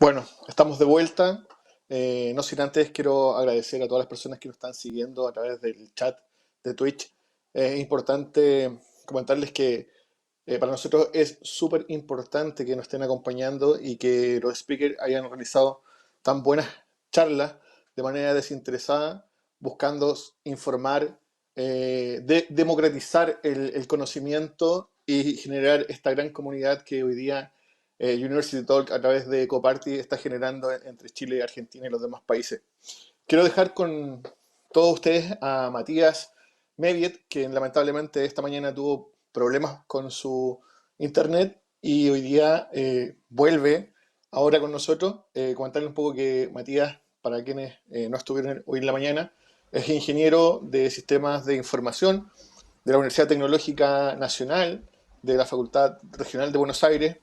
Bueno, estamos de vuelta. No sin antes quiero agradecer a todas las personas que nos están siguiendo a través del chat de Twitch. Es importante comentarles que para nosotros es súper importante que nos estén acompañando y que los speakers hayan realizado tan buenas charlas de manera desinteresada, buscando informar, democratizar el conocimiento y generar esta gran comunidad que hoy día University Talk a través de Ecoparty está generando entre Chile y Argentina y los demás países. Quiero dejar con todos ustedes a Matías Meviet, que lamentablemente esta mañana tuvo problemas con su internet y hoy día vuelve ahora con nosotros. Comentarle un poco que Matías, para quienes no estuvieron hoy en la mañana, es ingeniero de sistemas de información de la Universidad Tecnológica Nacional, de la Facultad Regional de Buenos Aires.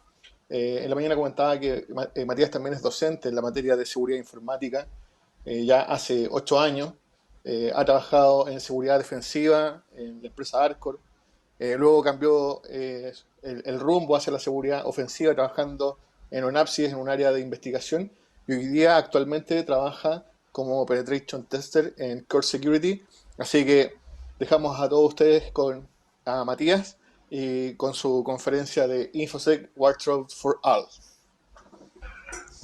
En la mañana comentaba que Matías también es docente en la materia de seguridad informática, ya hace 8 años. Ha trabajado en seguridad defensiva en la empresa Arcor. Luego cambió el rumbo hacia la seguridad ofensiva, trabajando en ONAPSIS, en un área de investigación. Y hoy día actualmente trabaja como Penetration Tester en Core Security. Así que dejamos a todos ustedes con a Matías y con su conferencia de InfoSec Wardrobe for All.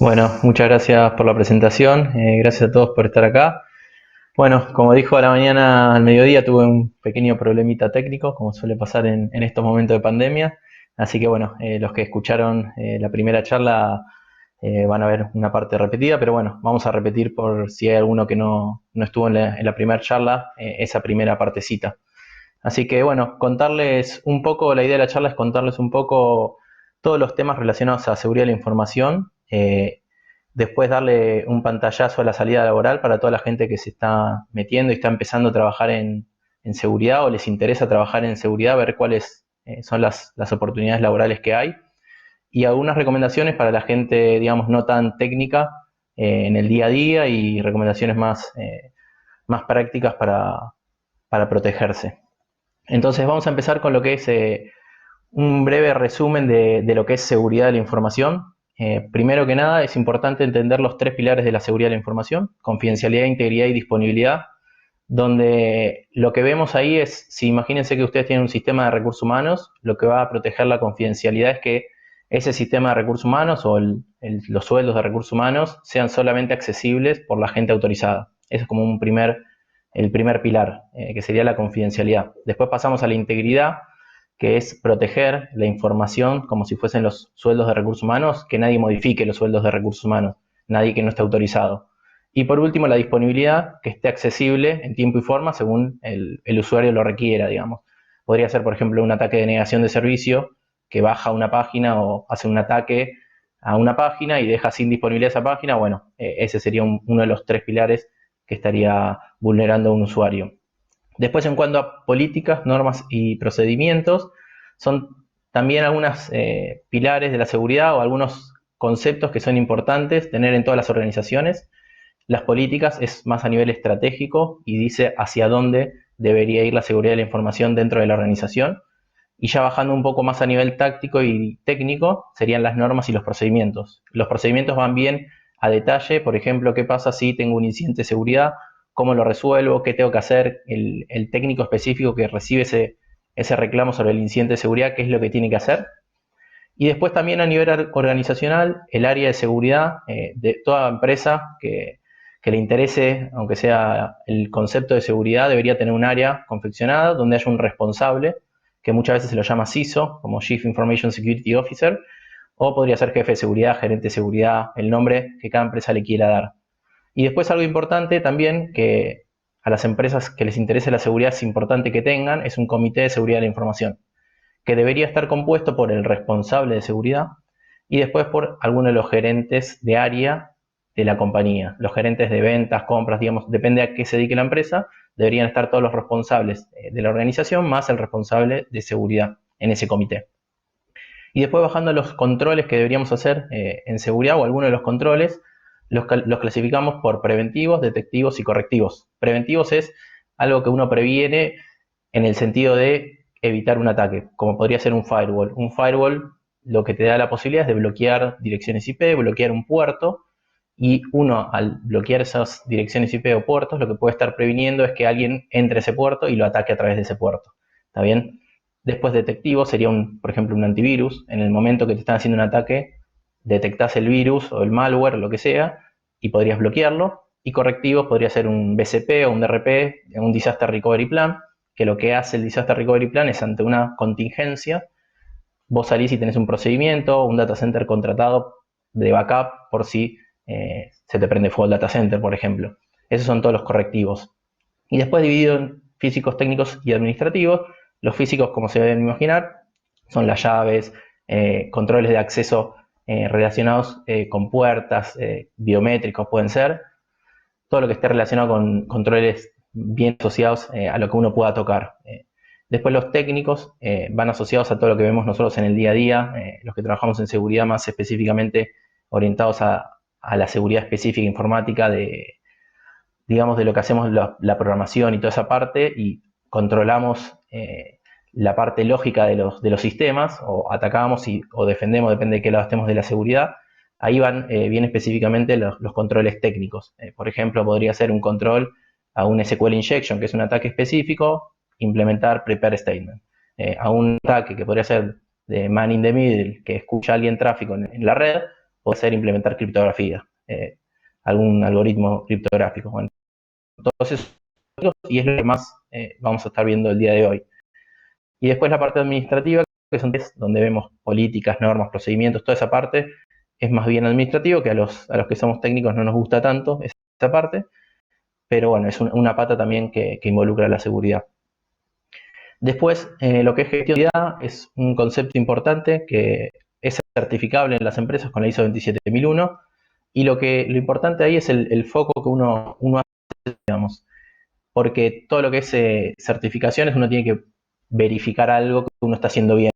Bueno, muchas gracias por la presentación, gracias a todos por estar acá. Bueno, como dijo a la mañana, al mediodía tuve un pequeño problemita técnico, como suele pasar en estos momentos de pandemia. Así que bueno, los que escucharon la primera charla van a ver una parte repetida, pero bueno, vamos a repetir por si hay alguno que no estuvo en la primera charla, esa primera partecita. Así que bueno, contarles un poco, la idea de la charla es contarles un poco todos los temas relacionados a seguridad de la información, después darle un pantallazo a la salida laboral para toda la gente que se está metiendo y está empezando a trabajar en seguridad o les interesa trabajar en seguridad, ver cuáles son las oportunidades laborales que hay y algunas recomendaciones para la gente, digamos, no tan técnica en el día a día y recomendaciones más prácticas para protegerse. Entonces vamos a empezar con lo que es un breve resumen de lo que es seguridad de la información. Primero que nada, es importante entender los tres pilares de la seguridad de la información: confidencialidad, integridad y disponibilidad, donde lo que vemos ahí es, si imagínense que ustedes tienen un sistema de recursos humanos, lo que va a proteger la confidencialidad es que ese sistema de recursos humanos o los sueldos de recursos humanos sean solamente accesibles por la gente autorizada. Eso es como el primer pilar, que sería la confidencialidad. Después pasamos a la integridad, que es proteger la información como si fuesen los sueldos de recursos humanos, que nadie modifique los sueldos de recursos humanos, nadie que no esté autorizado. Y por último, la disponibilidad, que esté accesible en tiempo y forma según el usuario lo requiera, digamos. Podría ser, por ejemplo, un ataque de negación de servicio, que baja una página o hace un ataque a una página y deja sin disponibilidad esa página. Bueno, ese sería uno de los tres pilares que estaría vulnerando a un usuario. Después, en cuanto a políticas, normas y procedimientos, son también algunos pilares de la seguridad o algunos conceptos que son importantes tener en todas las organizaciones. Las políticas es más a nivel estratégico y dice hacia dónde debería ir la seguridad de la información dentro de la organización. Y ya bajando un poco más a nivel táctico y técnico, serían las normas y los procedimientos. Los procedimientos van bien a detalle, por ejemplo, qué pasa si tengo un incidente de seguridad, cómo lo resuelvo, qué tengo que hacer, el técnico específico que recibe ese reclamo sobre el incidente de seguridad, qué es lo que tiene que hacer. Y después también a nivel organizacional, el área de seguridad de toda empresa que le interese, aunque sea el concepto de seguridad, debería tener un área confeccionada donde haya un responsable, que muchas veces se lo llama CISO, como Chief Information Security Officer, o podría ser jefe de seguridad, gerente de seguridad, el nombre que cada empresa le quiera dar. Y después algo importante también, que a las empresas que les interese la seguridad es importante que tengan, es un comité de seguridad de la información, que debería estar compuesto por el responsable de seguridad y después por alguno de los gerentes de área de la compañía. Los gerentes de ventas, compras, digamos, depende a qué se dedique la empresa, deberían estar todos los responsables de la organización más el responsable de seguridad en ese comité. Y después, bajando a los controles que deberíamos hacer en seguridad, o algunos de los controles, los clasificamos por preventivos, detectivos y correctivos. Preventivos es algo que uno previene en el sentido de evitar un ataque, como podría ser un firewall. Un firewall lo que te da la posibilidad es de bloquear direcciones IP, bloquear un puerto, y uno, al bloquear esas direcciones IP o puertos, lo que puede estar previniendo es que alguien entre a ese puerto y lo ataque a través de ese puerto. ¿Está bien? Después detectivo sería, por ejemplo, un antivirus. En el momento que te están haciendo un ataque, detectás el virus o el malware o lo que sea y podrías bloquearlo. Y correctivo podría ser un BCP o un DRP, un Disaster Recovery Plan, que lo que hace el Disaster Recovery Plan es, ante una contingencia, vos salís y tenés un procedimiento, un data center contratado de backup por si se te prende fuego el data center, por ejemplo. Esos son todos los correctivos. Y después dividido en físicos, técnicos y administrativos. Los físicos, como se deben imaginar, son las llaves, controles de acceso relacionados con puertas, biométricos pueden ser, todo lo que esté relacionado con controles bien asociados a lo que uno pueda tocar. Después los técnicos van asociados a todo lo que vemos nosotros en el día a día, los que trabajamos en seguridad más específicamente orientados a la seguridad específica informática digamos, de lo que hacemos la programación y toda esa parte, y controlamos la parte lógica de los sistemas, o atacamos o defendemos, depende de qué lado estemos de la seguridad. Ahí van bien específicamente los controles técnicos. Por ejemplo, podría ser un control a un SQL injection, que es un ataque específico, implementar prepare statement. A un ataque que podría ser de man in the middle, que escucha a alguien tráfico en la red, puede ser implementar criptografía, algún algoritmo criptográfico. Bueno, entonces, y es lo que más vamos a estar viendo el día de hoy. Y después la parte administrativa, que son donde vemos políticas, normas, procedimientos, toda esa parte es más bien administrativo, que a los que somos técnicos no nos gusta tanto esa parte, pero bueno, es una pata también que involucra la seguridad. Después, lo que es gestión de seguridad es un concepto importante que es certificable en las empresas con la ISO 27001, y lo importante ahí es el foco que uno hace, digamos, porque todo lo que es certificaciones uno tiene que verificar algo que uno está haciendo bien.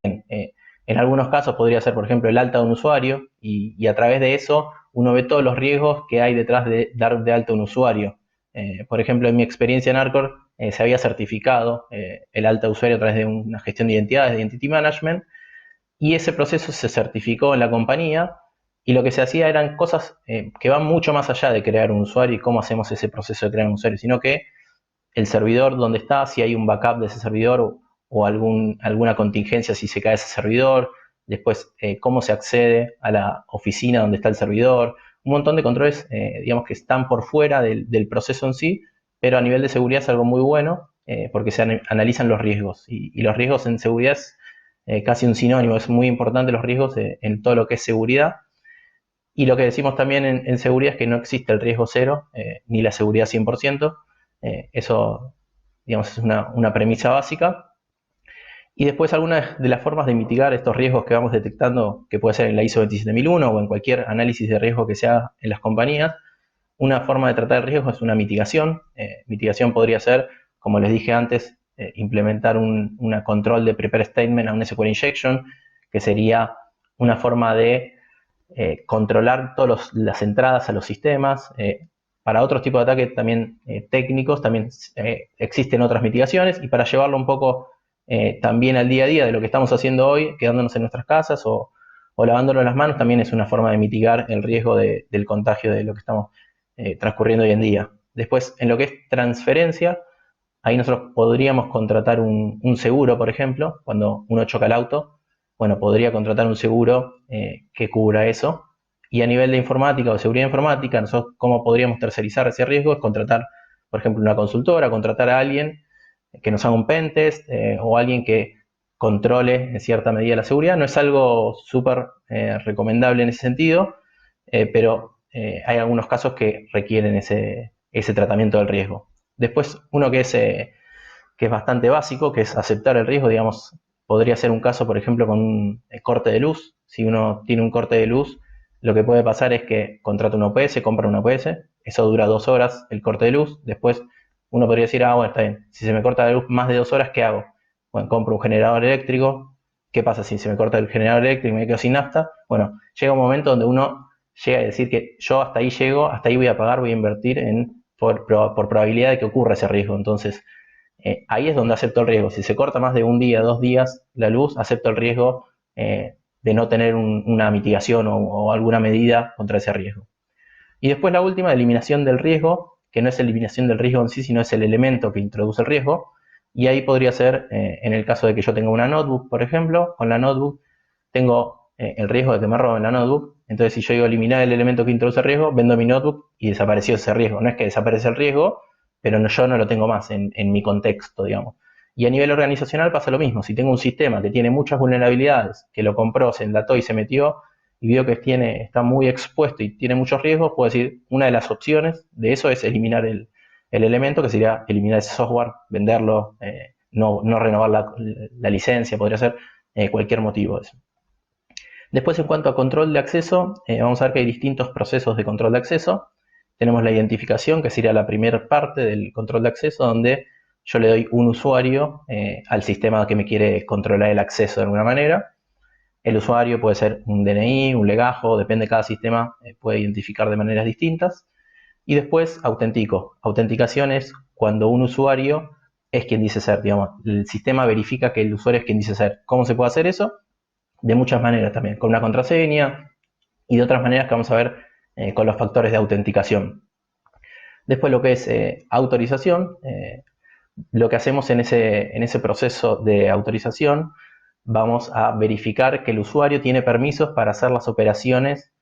En algunos casos podría ser, por ejemplo, el alta de un usuario, y a través de eso uno ve todos los riesgos que hay detrás de dar de alta un usuario. Por ejemplo, en mi experiencia en Arcor se había certificado el alta de usuario a través de una gestión de identidades, de Identity Management, y ese proceso se certificó en la compañía, y lo que se hacía eran cosas que van mucho más allá de crear un usuario y cómo hacemos ese proceso de crear un usuario, sino que el servidor donde está, si hay un backup de ese servidor, o alguna contingencia si se cae ese servidor, después cómo se accede a la oficina donde está el servidor, un montón de controles, digamos, que están por fuera del proceso en sí, pero a nivel de seguridad es algo muy bueno, porque se analizan los riesgos, y los riesgos en seguridad es casi un sinónimo, es muy importante los riesgos en todo lo que es seguridad. Y lo que decimos también en seguridad es que no existe el riesgo cero, ni la seguridad 100%. Eso, digamos, es una premisa básica. Y después algunas de las formas de mitigar estos riesgos que vamos detectando, que puede ser en la ISO 27001 o en cualquier análisis de riesgo que se haga en las compañías. Una forma de tratar el riesgo es una mitigación. Mitigación podría ser, como les dije antes, implementar una control de prepare statement a un SQL injection, que sería una forma de controlar todas las entradas a los sistemas. Para otros tipos de ataques también técnicos, también existen otras mitigaciones, y para llevarlo un poco también al día a día de lo que estamos haciendo hoy, quedándonos en nuestras casas o lavándonos las manos, también es una forma de mitigar el riesgo del contagio de lo que estamos transcurriendo hoy en día. Después, en lo que es transferencia, ahí nosotros podríamos contratar un seguro, por ejemplo, cuando uno choca el auto. Bueno, podría contratar un seguro que cubra eso. Y a nivel de informática o seguridad informática, nosotros cómo podríamos tercerizar ese riesgo es contratar, por ejemplo, una consultora, contratar a alguien que nos haga un pentest, o alguien que controle en cierta medida la seguridad. No es algo súper recomendable en ese sentido, pero hay algunos casos que requieren ese tratamiento del riesgo. Después, uno que es bastante básico, que es aceptar el riesgo. Digamos, podría ser un caso, por ejemplo, con un corte de luz. Si uno tiene un corte de luz, lo que puede pasar es que contrata una OPS, compra una OPS, eso dura 2 horas el corte de luz. Después uno podría decir, bueno, está bien, si se me corta la luz más de 2 horas, ¿qué hago? Bueno, compro un generador eléctrico. ¿Qué pasa si se me corta el generador eléctrico y me quedo sin nafta? Bueno, llega un momento donde uno llega a decir que yo hasta ahí llego, hasta ahí voy a pagar, voy a invertir por probabilidad de que ocurra ese riesgo. Entonces, ahí es donde acepto el riesgo. Si se corta más de un día, 2 días la luz, acepto el riesgo de no tener una mitigación o alguna medida contra ese riesgo. Y después la última, eliminación del riesgo, que no es eliminación del riesgo en sí, sino es el elemento que introduce el riesgo. Y ahí podría ser, en el caso de que yo tenga una notebook, por ejemplo, con la notebook tengo el riesgo de que me roben la notebook. Entonces, si yo digo eliminar el elemento que introduce el riesgo, vendo mi notebook y desapareció ese riesgo. No es que desaparece el riesgo, pero yo no lo tengo más en mi contexto, digamos. Y a nivel organizacional pasa lo mismo. Si tengo un sistema que tiene muchas vulnerabilidades, que lo compró, se enlató y se metió, y veo que está muy expuesto y tiene muchos riesgos, puedo decir, una de las opciones de eso es eliminar el elemento, que sería eliminar ese software, venderlo, no renovar la licencia, podría ser cualquier motivo de eso. Después, en cuanto a control de acceso, vamos a ver que hay distintos procesos de control de acceso. Tenemos la identificación, que sería la primera parte del control de acceso, donde yo le doy un usuario al sistema que me quiere controlar el acceso de alguna manera. El usuario puede ser un DNI, un legajo, depende de cada sistema, puede identificar de maneras distintas. Y después autentico. Autenticación es cuando un usuario es quien dice ser, digamos, el sistema verifica que el usuario es quien dice ser. ¿Cómo se puede hacer eso? De muchas maneras también, con una contraseña y de otras maneras que vamos a ver con los factores de autenticación. Después lo que es autorización, lo que hacemos en ese proceso de autorización, vamos a verificar que el usuario tiene permisos para hacer las operaciones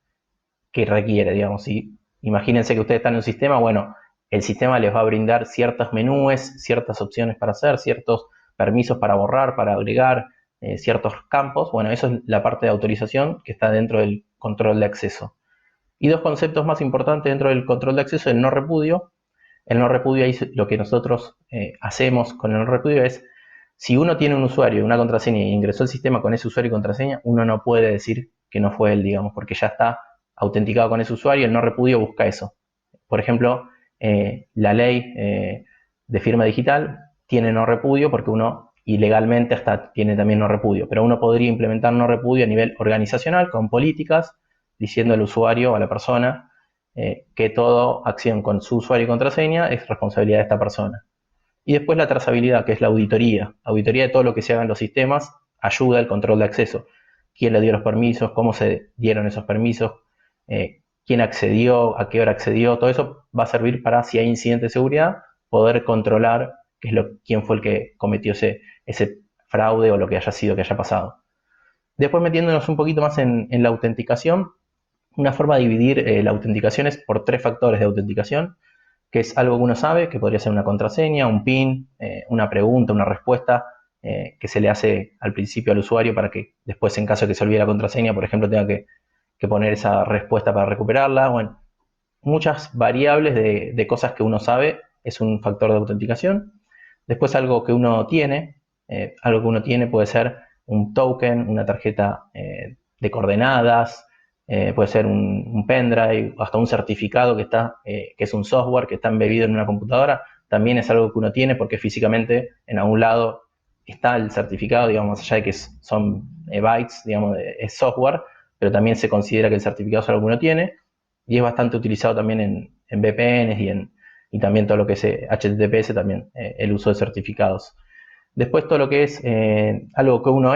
que requiere, digamos. ¿Sí? Imagínense que ustedes están en un sistema, bueno, el sistema les va a brindar ciertos menús, ciertas opciones para hacer, ciertos permisos para borrar, para agregar, ciertos campos. Bueno, eso es la parte de autorización que está dentro del control de acceso. Y dos conceptos más importantes dentro del control de acceso, el no repudio. El no repudio, ahí lo que nosotros hacemos con el no repudio es, si uno tiene un usuario y una contraseña y ingresó al sistema con ese usuario y contraseña, uno no puede decir que no fue él, digamos, porque ya está autenticado con ese usuario. El no repudio busca eso. Por ejemplo, la ley de firma digital tiene no repudio porque uno ilegalmente hasta tiene también no repudio, pero uno podría implementar no repudio a nivel organizacional con políticas, diciendo al usuario o a la persona que toda acción con su usuario y contraseña es responsabilidad de esta persona. Y después la trazabilidad, que es la auditoría. Auditoría de todo lo que se haga en los sistemas ayuda al control de acceso. ¿Quién le dio los permisos? ¿Cómo se dieron esos permisos? ¿Quién accedió? ¿A qué hora accedió? Todo eso va a servir para, si hay incidente de seguridad, poder controlar quién fue el que cometió ese fraude o lo que haya sido que haya pasado. Después, metiéndonos un poquito más en la autenticación, una forma de dividir la autenticación es por 3 factores de autenticación, que es algo que uno sabe, que podría ser una contraseña, un PIN, una pregunta, una respuesta que se le hace al principio al usuario para que después, en caso de que se olvide la contraseña, por ejemplo, tenga que poner esa respuesta para recuperarla. Bueno, muchas variables de cosas que uno sabe es un factor de autenticación. Después, algo que uno tiene puede ser un token, una tarjeta de coordenadas, puede ser un pendrive, hasta un certificado que es un software que está embebido en una computadora. También es algo que uno tiene porque físicamente en algún lado está el certificado, digamos, allá de que son bytes, digamos, es software, pero también se considera que el certificado es algo que uno tiene y es bastante utilizado también en VPNs y también todo lo que es HTTPS, también el uso de certificados. Después todo lo que es algo que uno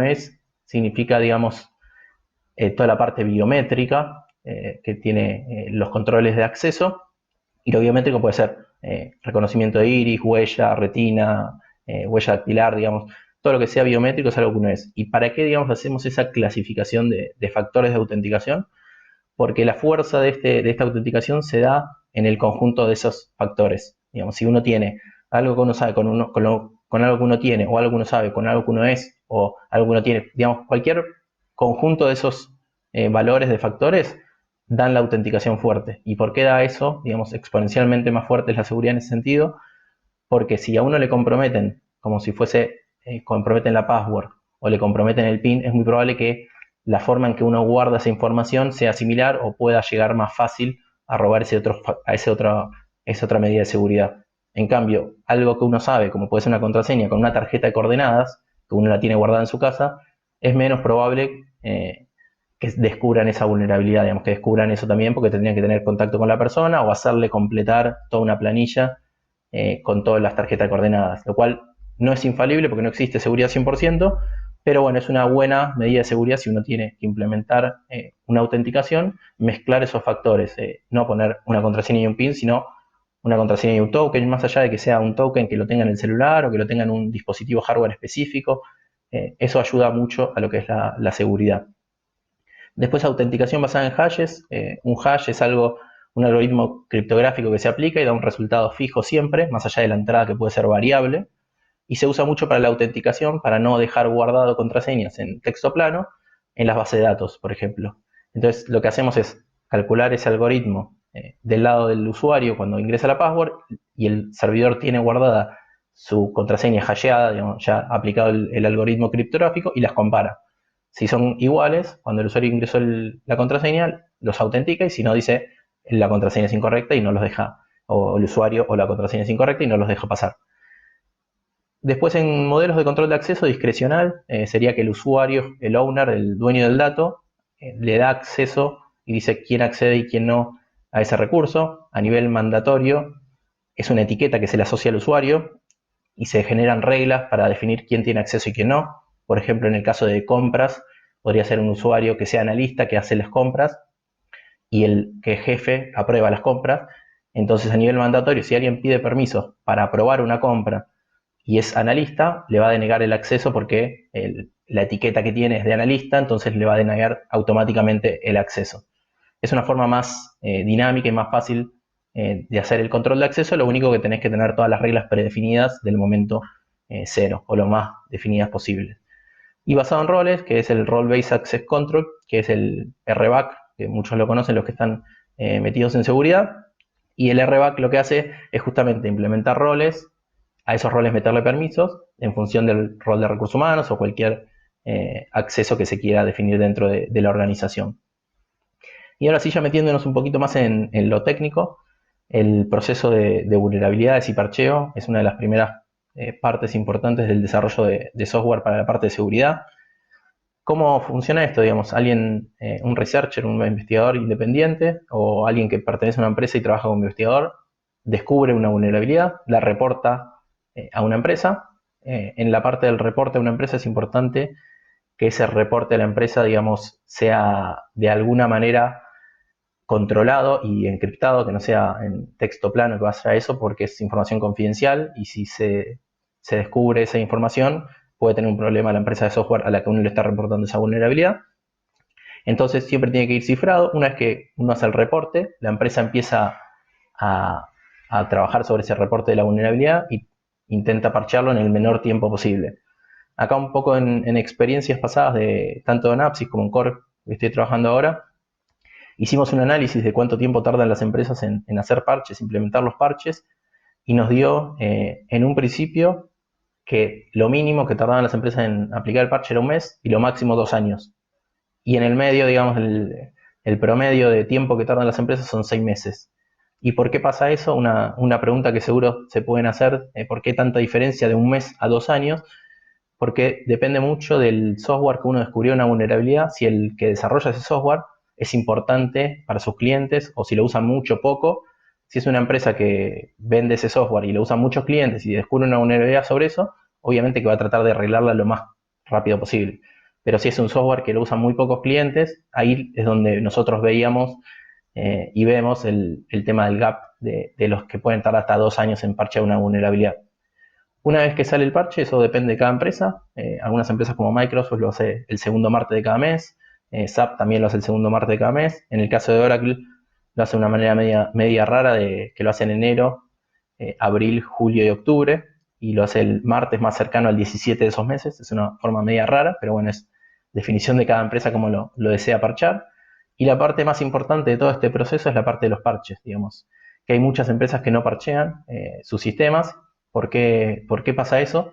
es significa, digamos, toda la parte biométrica que tiene los controles de acceso, y lo biométrico puede ser reconocimiento de iris, huella, retina, huella dactilar, digamos, todo lo que sea biométrico es algo que uno es. ¿Y para qué, digamos, hacemos esa clasificación de factores de autenticación? Porque la fuerza de esta autenticación se da en el conjunto de esos factores. Digamos, si uno tiene algo que uno sabe con algo que uno tiene, o algo que uno sabe con algo que uno es, o algo que uno tiene, digamos, cualquier conjunto de esos valores de factores dan la autenticación fuerte. ¿Y por qué da eso? Digamos, exponencialmente más fuerte es la seguridad en ese sentido, porque si a uno le comprometen, como si fuese, comprometen la password o le comprometen el PIN, es muy probable que la forma en que uno guarda esa información sea similar o pueda llegar más fácil a robar esa otra medida de seguridad. En cambio, algo que uno sabe, como puede ser una contraseña con una tarjeta de coordenadas, que uno la tiene guardada en su casa, es menos probable que descubran esa vulnerabilidad, digamos, que descubran eso también, porque tendrían que tener contacto con la persona o hacerle completar toda una planilla con todas las tarjetas de coordenadas, lo cual no es infalible porque no existe seguridad 100%, pero bueno, es una buena medida de seguridad si uno tiene que implementar una autenticación, mezclar esos factores, no poner una contraseña y un PIN, sino una contraseña y un token, más allá de que sea un token que lo tenga en el celular o que lo tenga en un dispositivo hardware específico, eso ayuda mucho a lo que es la seguridad. Después, autenticación basada en hashes. Un hash es un algoritmo criptográfico que se aplica y da un resultado fijo siempre, más allá de la entrada que puede ser variable. Y se usa mucho para la autenticación, para no dejar guardado contraseñas en texto plano en las bases de datos, por ejemplo. Entonces, lo que hacemos es calcular ese algoritmo del lado del usuario cuando ingresa la password y el servidor tiene guardada su contraseña hasheada, digamos, ya aplicado el algoritmo criptográfico y las compara. Si son iguales, cuando el usuario ingresó la contraseña, los autentica y si no, dice la contraseña es incorrecta y no los deja, o el usuario o la contraseña es incorrecta y no los deja pasar. Después, en modelos de control de acceso discrecional, sería que el usuario, el owner, el dueño del dato, le da acceso y dice quién accede y quién no a ese recurso. A nivel mandatorio, es una etiqueta que se le asocia al usuario y se generan reglas para definir quién tiene acceso y quién no. Por ejemplo, en el caso de compras, podría ser un usuario que sea analista, que hace las compras, y el que jefe aprueba las compras. Entonces, a nivel mandatorio, si alguien pide permiso para aprobar una compra y es analista, le va a denegar el acceso porque la etiqueta que tiene es de analista, entonces le va a denegar automáticamente el acceso. Es una forma más dinámica y más fácil de hacer el control de acceso. Lo único que tenés que tener todas las reglas predefinidas del momento cero, o lo más definidas posible. Y basado en roles, que es el Role Based Access Control, que es el RBAC, que muchos lo conocen los que están metidos en seguridad. Y el RBAC lo que hace es justamente implementar roles, a esos roles meterle permisos en función del rol de recursos humanos o cualquier acceso que se quiera definir dentro de la organización. Y ahora sí, ya metiéndonos un poquito más en lo técnico, el proceso de vulnerabilidades y parcheo es una de las primeras partes importantes del desarrollo de software para la parte de seguridad. ¿Cómo funciona esto? Digamos, alguien, un researcher, un investigador independiente o alguien que pertenece a una empresa y trabaja como investigador, descubre una vulnerabilidad, la reporta a una empresa. En la parte del reporte a una empresa es importante que ese reporte a la empresa, digamos, sea de alguna manera controlado y encriptado, que no sea en texto plano que vaya a eso, porque es información confidencial y si se descubre esa información, puede tener un problema la empresa de software a la que uno le está reportando esa vulnerabilidad. Entonces siempre tiene que ir cifrado. Una vez que uno hace el reporte, la empresa empieza a, a trabajar sobre ese reporte de la vulnerabilidad y intenta parchearlo en el menor tiempo posible. Acá un poco en experiencias pasadas de tanto en Apsys como en Core, que estoy trabajando ahora, hicimos un análisis de cuánto tiempo tardan las empresas en hacer parches, implementar los parches, y nos dio en un principio que lo mínimo que tardaban las empresas en aplicar el parche era un mes y lo máximo 2 años. Y en el medio, digamos, el promedio de tiempo que tardan las empresas son 6 meses. ¿Y por qué pasa eso? Una pregunta que seguro se pueden hacer, ¿por qué tanta diferencia de un mes a 2 años? Porque depende mucho del software que uno descubrió una vulnerabilidad, si el que desarrolla ese software es importante para sus clientes o si lo usan mucho o poco. Si es una empresa que vende ese software y lo usan muchos clientes y descubre una vulnerabilidad sobre eso, obviamente que va a tratar de arreglarla lo más rápido posible. Pero si es un software que lo usan muy pocos clientes, ahí es donde nosotros veíamos y vemos el tema del gap de los que pueden tardar hasta 2 años en parchear una vulnerabilidad. Una vez que sale el parche, eso depende de cada empresa. Algunas empresas como Microsoft lo hace el segundo martes de cada mes. SAP también lo hace el segundo martes de cada mes. En el caso de Oracle lo hace de una manera media rara, de que lo hace en enero, abril, julio y octubre. Y lo hace el martes más cercano al 17 de esos meses. Es una forma media rara, pero bueno, es definición de cada empresa como lo desea parchar. Y la parte más importante de todo este proceso es la parte de los parches, digamos. Que hay muchas empresas que no parchean sus sistemas. ¿Por qué pasa eso?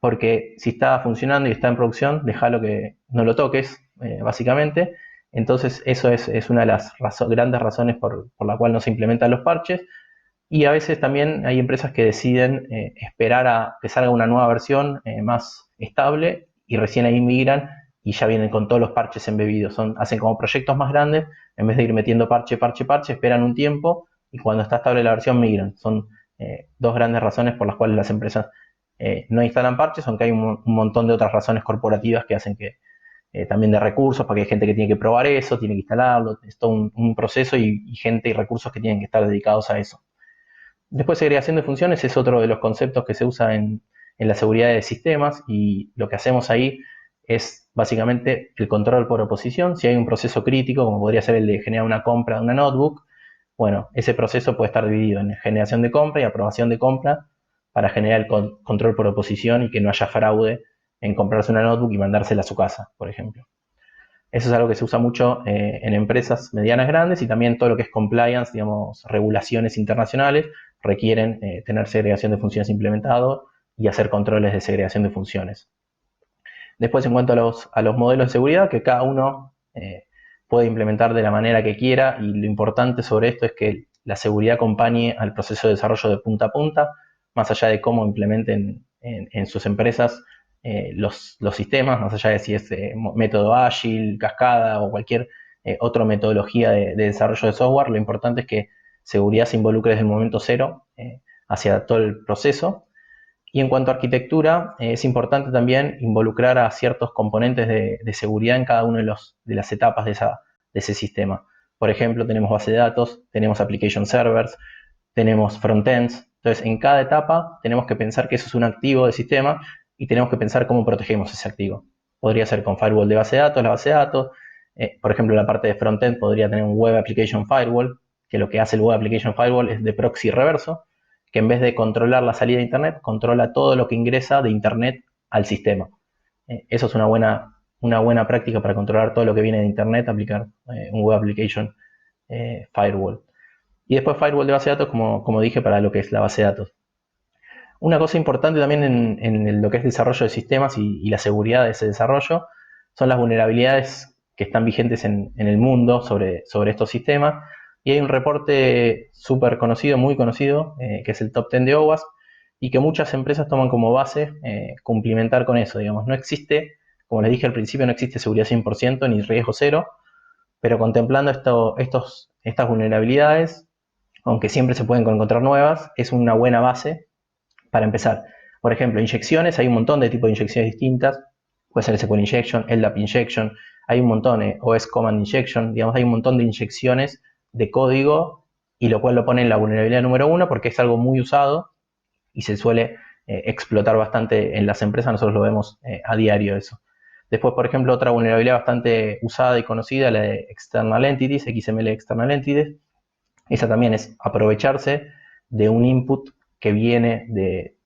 Porque si está funcionando y está en producción, déjalo que no lo toques, básicamente. Entonces, eso es una de las grandes razones por la cual no se implementan los parches. Y a veces también hay empresas que deciden esperar a que salga una nueva versión más estable y recién ahí migran y ya vienen con todos los parches embebidos. Hacen como proyectos más grandes, en vez de ir metiendo parche, esperan un tiempo y cuando está estable la versión migran. Son dos grandes razones por las cuales las empresas no instalan parches, aunque hay un montón de otras razones corporativas que hacen que también de recursos, porque hay gente que tiene que probar eso, tiene que instalarlo, es todo un proceso y gente y recursos que tienen que estar dedicados a eso. Después, segregación de funciones es otro de los conceptos que se usa en la seguridad de sistemas, y lo que hacemos ahí es básicamente el control por oposición. Si hay un proceso crítico, como podría ser el de generar una compra de una notebook, bueno, ese proceso puede estar dividido en generación de compra y aprobación de compra para generar el control por oposición y que no haya fraude en comprarse una notebook y mandársela a su casa, por ejemplo. Eso es algo que se usa mucho en empresas medianas grandes, y también todo lo que es compliance, digamos, regulaciones internacionales, requieren tener segregación de funciones implementado y hacer controles de segregación de funciones. Después, en cuanto a los modelos de seguridad, que cada uno puede implementar de la manera que quiera, y lo importante sobre esto es que la seguridad acompañe al proceso de desarrollo de punta a punta, más allá de cómo implementen en sus empresas los sistemas, más allá de si es método ágil, cascada o cualquier otra metodología de desarrollo de software. Lo importante es que seguridad se involucre desde el momento cero hacia todo el proceso. Y en cuanto a arquitectura, es importante también involucrar a ciertos componentes de seguridad en cada una de las etapas de ese sistema. Por ejemplo, tenemos base de datos, tenemos application servers, tenemos frontends. Entonces, en cada etapa tenemos que pensar que eso es un activo del sistema y tenemos que pensar cómo protegemos ese activo. Podría ser con firewall de base de datos, la base de datos. Por ejemplo, la parte de frontend podría tener un web application firewall, que lo que hace el web application firewall es de proxy reverso, que en vez de controlar la salida de Internet, controla todo lo que ingresa de Internet al sistema. Eso es una buena práctica para controlar todo lo que viene de Internet, aplicar un web application firewall. Y después firewall de base de datos, como dije, para lo que es la base de datos. Una cosa importante también en lo que es desarrollo de sistemas y la seguridad de ese desarrollo son las vulnerabilidades que están vigentes en el mundo sobre estos sistemas. Y hay un reporte súper conocido, muy conocido, que es el Top 10 de OWASP, y que muchas empresas toman como base cumplimentar con eso. Digamos, no existe, como les dije al principio, no existe seguridad 100% ni riesgo cero, pero contemplando estas vulnerabilidades, aunque siempre se pueden encontrar nuevas, es una buena base para empezar. Por ejemplo, inyecciones, hay un montón de tipos de inyecciones distintas. Puede ser SQL Injection, LDAP Injection, hay un montón, OS Command Injection, digamos, hay un montón de inyecciones de código, y lo cual lo pone en la vulnerabilidad número 1 porque es algo muy usado y se suele explotar bastante en las empresas. Nosotros lo vemos a diario eso. Después, por ejemplo, otra vulnerabilidad bastante usada y conocida, la de External Entities, XML External Entities. Esa también es aprovecharse de un input que viene de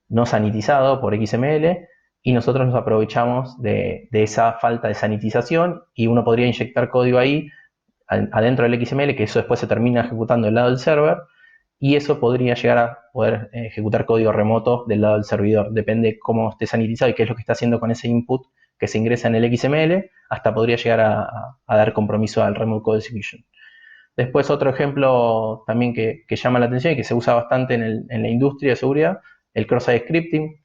no sanitizado por XML, y nosotros nos aprovechamos de esa falta de sanitización, y uno podría inyectar código ahí adentro del XML, que eso después se termina ejecutando del lado del server, y eso podría llegar a poder ejecutar código remoto del lado del servidor. Depende cómo esté sanitizado y qué es lo que está haciendo con ese input que se ingresa en el XML, hasta podría llegar a dar compromiso al Remote Code Execution. Después, otro ejemplo también que llama la atención y que se usa bastante en la industria de seguridad, el cross-site scripting.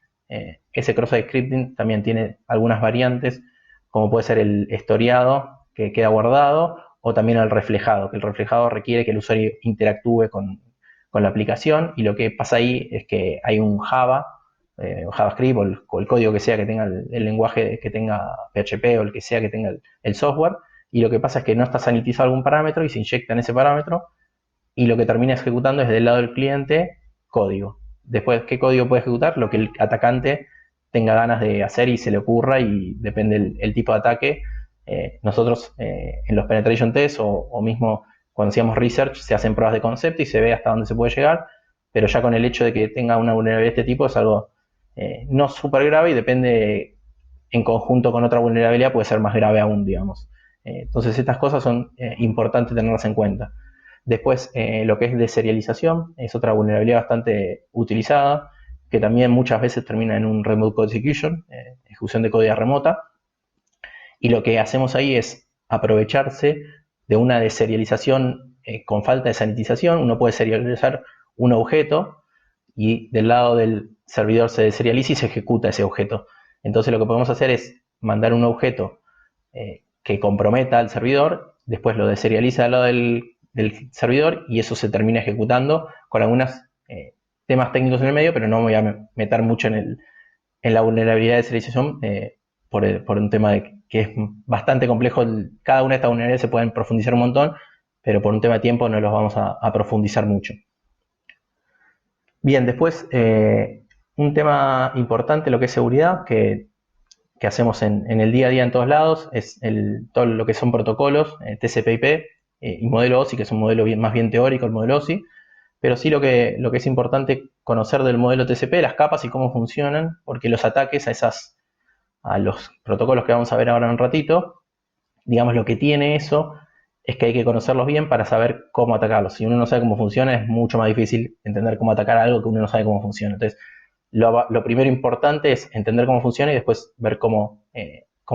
Ese cross-site scripting también tiene algunas variantes, como puede ser el historiado, que queda guardado, o también el reflejado, que el reflejado requiere que el usuario interactúe con la aplicación, y lo que pasa ahí es que hay un Java, JavaScript o el código que sea que tenga el lenguaje que tenga PHP o el que sea que tenga el software, y lo que pasa es que no está sanitizado algún parámetro y se inyecta en ese parámetro, y lo que termina ejecutando es del lado del cliente código. Después, ¿qué código puede ejecutar? Lo que el atacante tenga ganas de hacer y se le ocurra, y depende el tipo de ataque. Nosotros en los penetration tests o mismo cuando hacíamos research se hacen pruebas de concepto y se ve hasta dónde se puede llegar, pero ya con el hecho de que tenga una vulnerabilidad de este tipo es algo no súper grave, y depende en conjunto con otra vulnerabilidad puede ser más grave aún, digamos. Entonces estas cosas son importantes tenerlas en cuenta. Después, lo que es deserialización es otra vulnerabilidad bastante utilizada, que también muchas veces termina en un Remote Code Execution, ejecución de código remota, y lo que hacemos ahí es aprovecharse de una deserialización con falta de sanitización. Uno puede serializar un objeto y del lado del servidor se deserializa y se ejecuta ese objeto. Entonces lo que podemos hacer es mandar un objeto que comprometa al servidor, después lo deserializa al lado del servidor, y eso se termina ejecutando con algunas temas técnicos en el medio, pero no me voy a meter mucho en la vulnerabilidad de serialización por un tema de que es bastante complejo. Cada una de estas vulnerabilidades se pueden profundizar un montón, pero por un tema de tiempo no los vamos a profundizar mucho. Bien, después un tema importante, lo que es seguridad, que hacemos en el día a día en todos lados, es todo lo que son protocolos, TCP/IP y modelo OSI, que es un modelo más bien teórico, el modelo OSI, pero sí lo que es importante conocer del modelo TCP, las capas y cómo funcionan, porque los ataques a los protocolos que vamos a ver ahora en un ratito, digamos, lo que tiene eso es que hay que conocerlos bien para saber cómo atacarlos. Si uno no sabe cómo funciona, es mucho más difícil entender cómo atacar algo que uno no sabe cómo funciona. Entonces, lo primero importante es entender cómo funciona y después ver cómo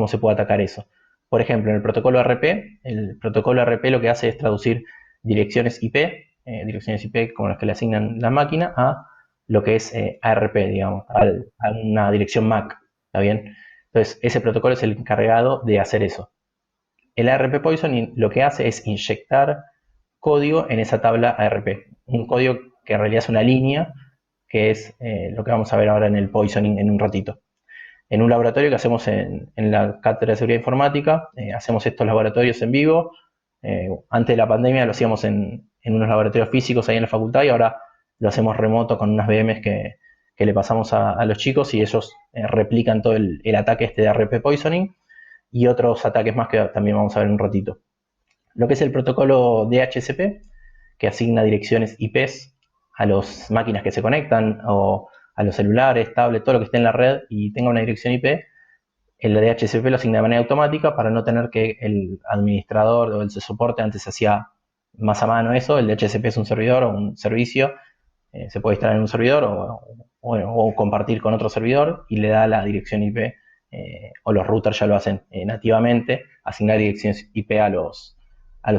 se puede atacar eso. Por ejemplo, en el protocolo RP lo que hace es traducir direcciones IP como las que le asignan la máquina, a lo que es ARP, digamos, a una dirección MAC. ¿Está bien? Entonces, ese protocolo es el encargado de hacer eso. El ARP Poisoning lo que hace es inyectar código en esa tabla ARP. Un código que en realidad es una línea, que es lo que vamos a ver ahora en el Poisoning en un ratito. En un laboratorio que hacemos en la Cátedra de Seguridad Informática, hacemos estos laboratorios en vivo. Antes de la pandemia lo hacíamos en unos laboratorios físicos ahí en la facultad y ahora lo hacemos remoto con unas VMs que le pasamos a los chicos y ellos replican todo el ataque de ARP Poisoning y otros ataques más que también vamos a ver en un ratito. Lo que es el protocolo DHCP, que asigna direcciones IPs a las máquinas que se conectan o a los celulares, tablets, todo lo que esté en la red y tenga una dirección IP, el DHCP lo asigna de manera automática para no tener que el administrador o el soporte, antes se hacía más a mano eso. El DHCP es un servidor o un servicio, se puede instalar en un servidor o compartir con otro servidor y le da la dirección IP, o los routers ya lo hacen nativamente, asignar direcciones IP a los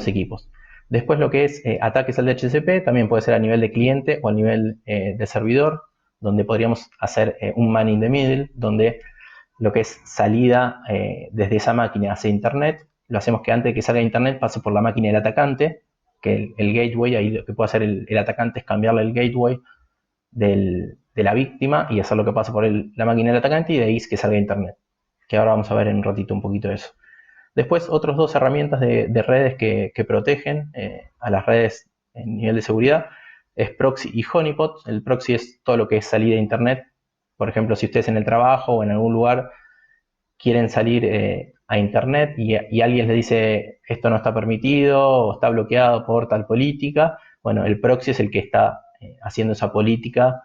equipos. Después lo que es ataques al DHCP también puede ser a nivel de cliente o a nivel de servidor, donde podríamos hacer un man in the middle, donde lo que es salida desde esa máquina hacia Internet, lo hacemos que antes de que salga a Internet pase por la máquina del atacante, que el gateway, ahí lo que puede hacer el atacante es cambiarle el gateway de la víctima y hacer lo que pase por la máquina del atacante y de ahí es que salga a Internet, que ahora vamos a ver en un ratito un poquito de eso. Después, otras dos herramientas de redes que protegen a las redes en nivel de seguridad es Proxy y Honeypot. El Proxy es todo lo que es salida de Internet. Por ejemplo, si ustedes en el trabajo o en algún lugar quieren salir a Internet y alguien les dice esto no está permitido o está bloqueado por tal política, bueno, el Proxy es el que está haciendo esa política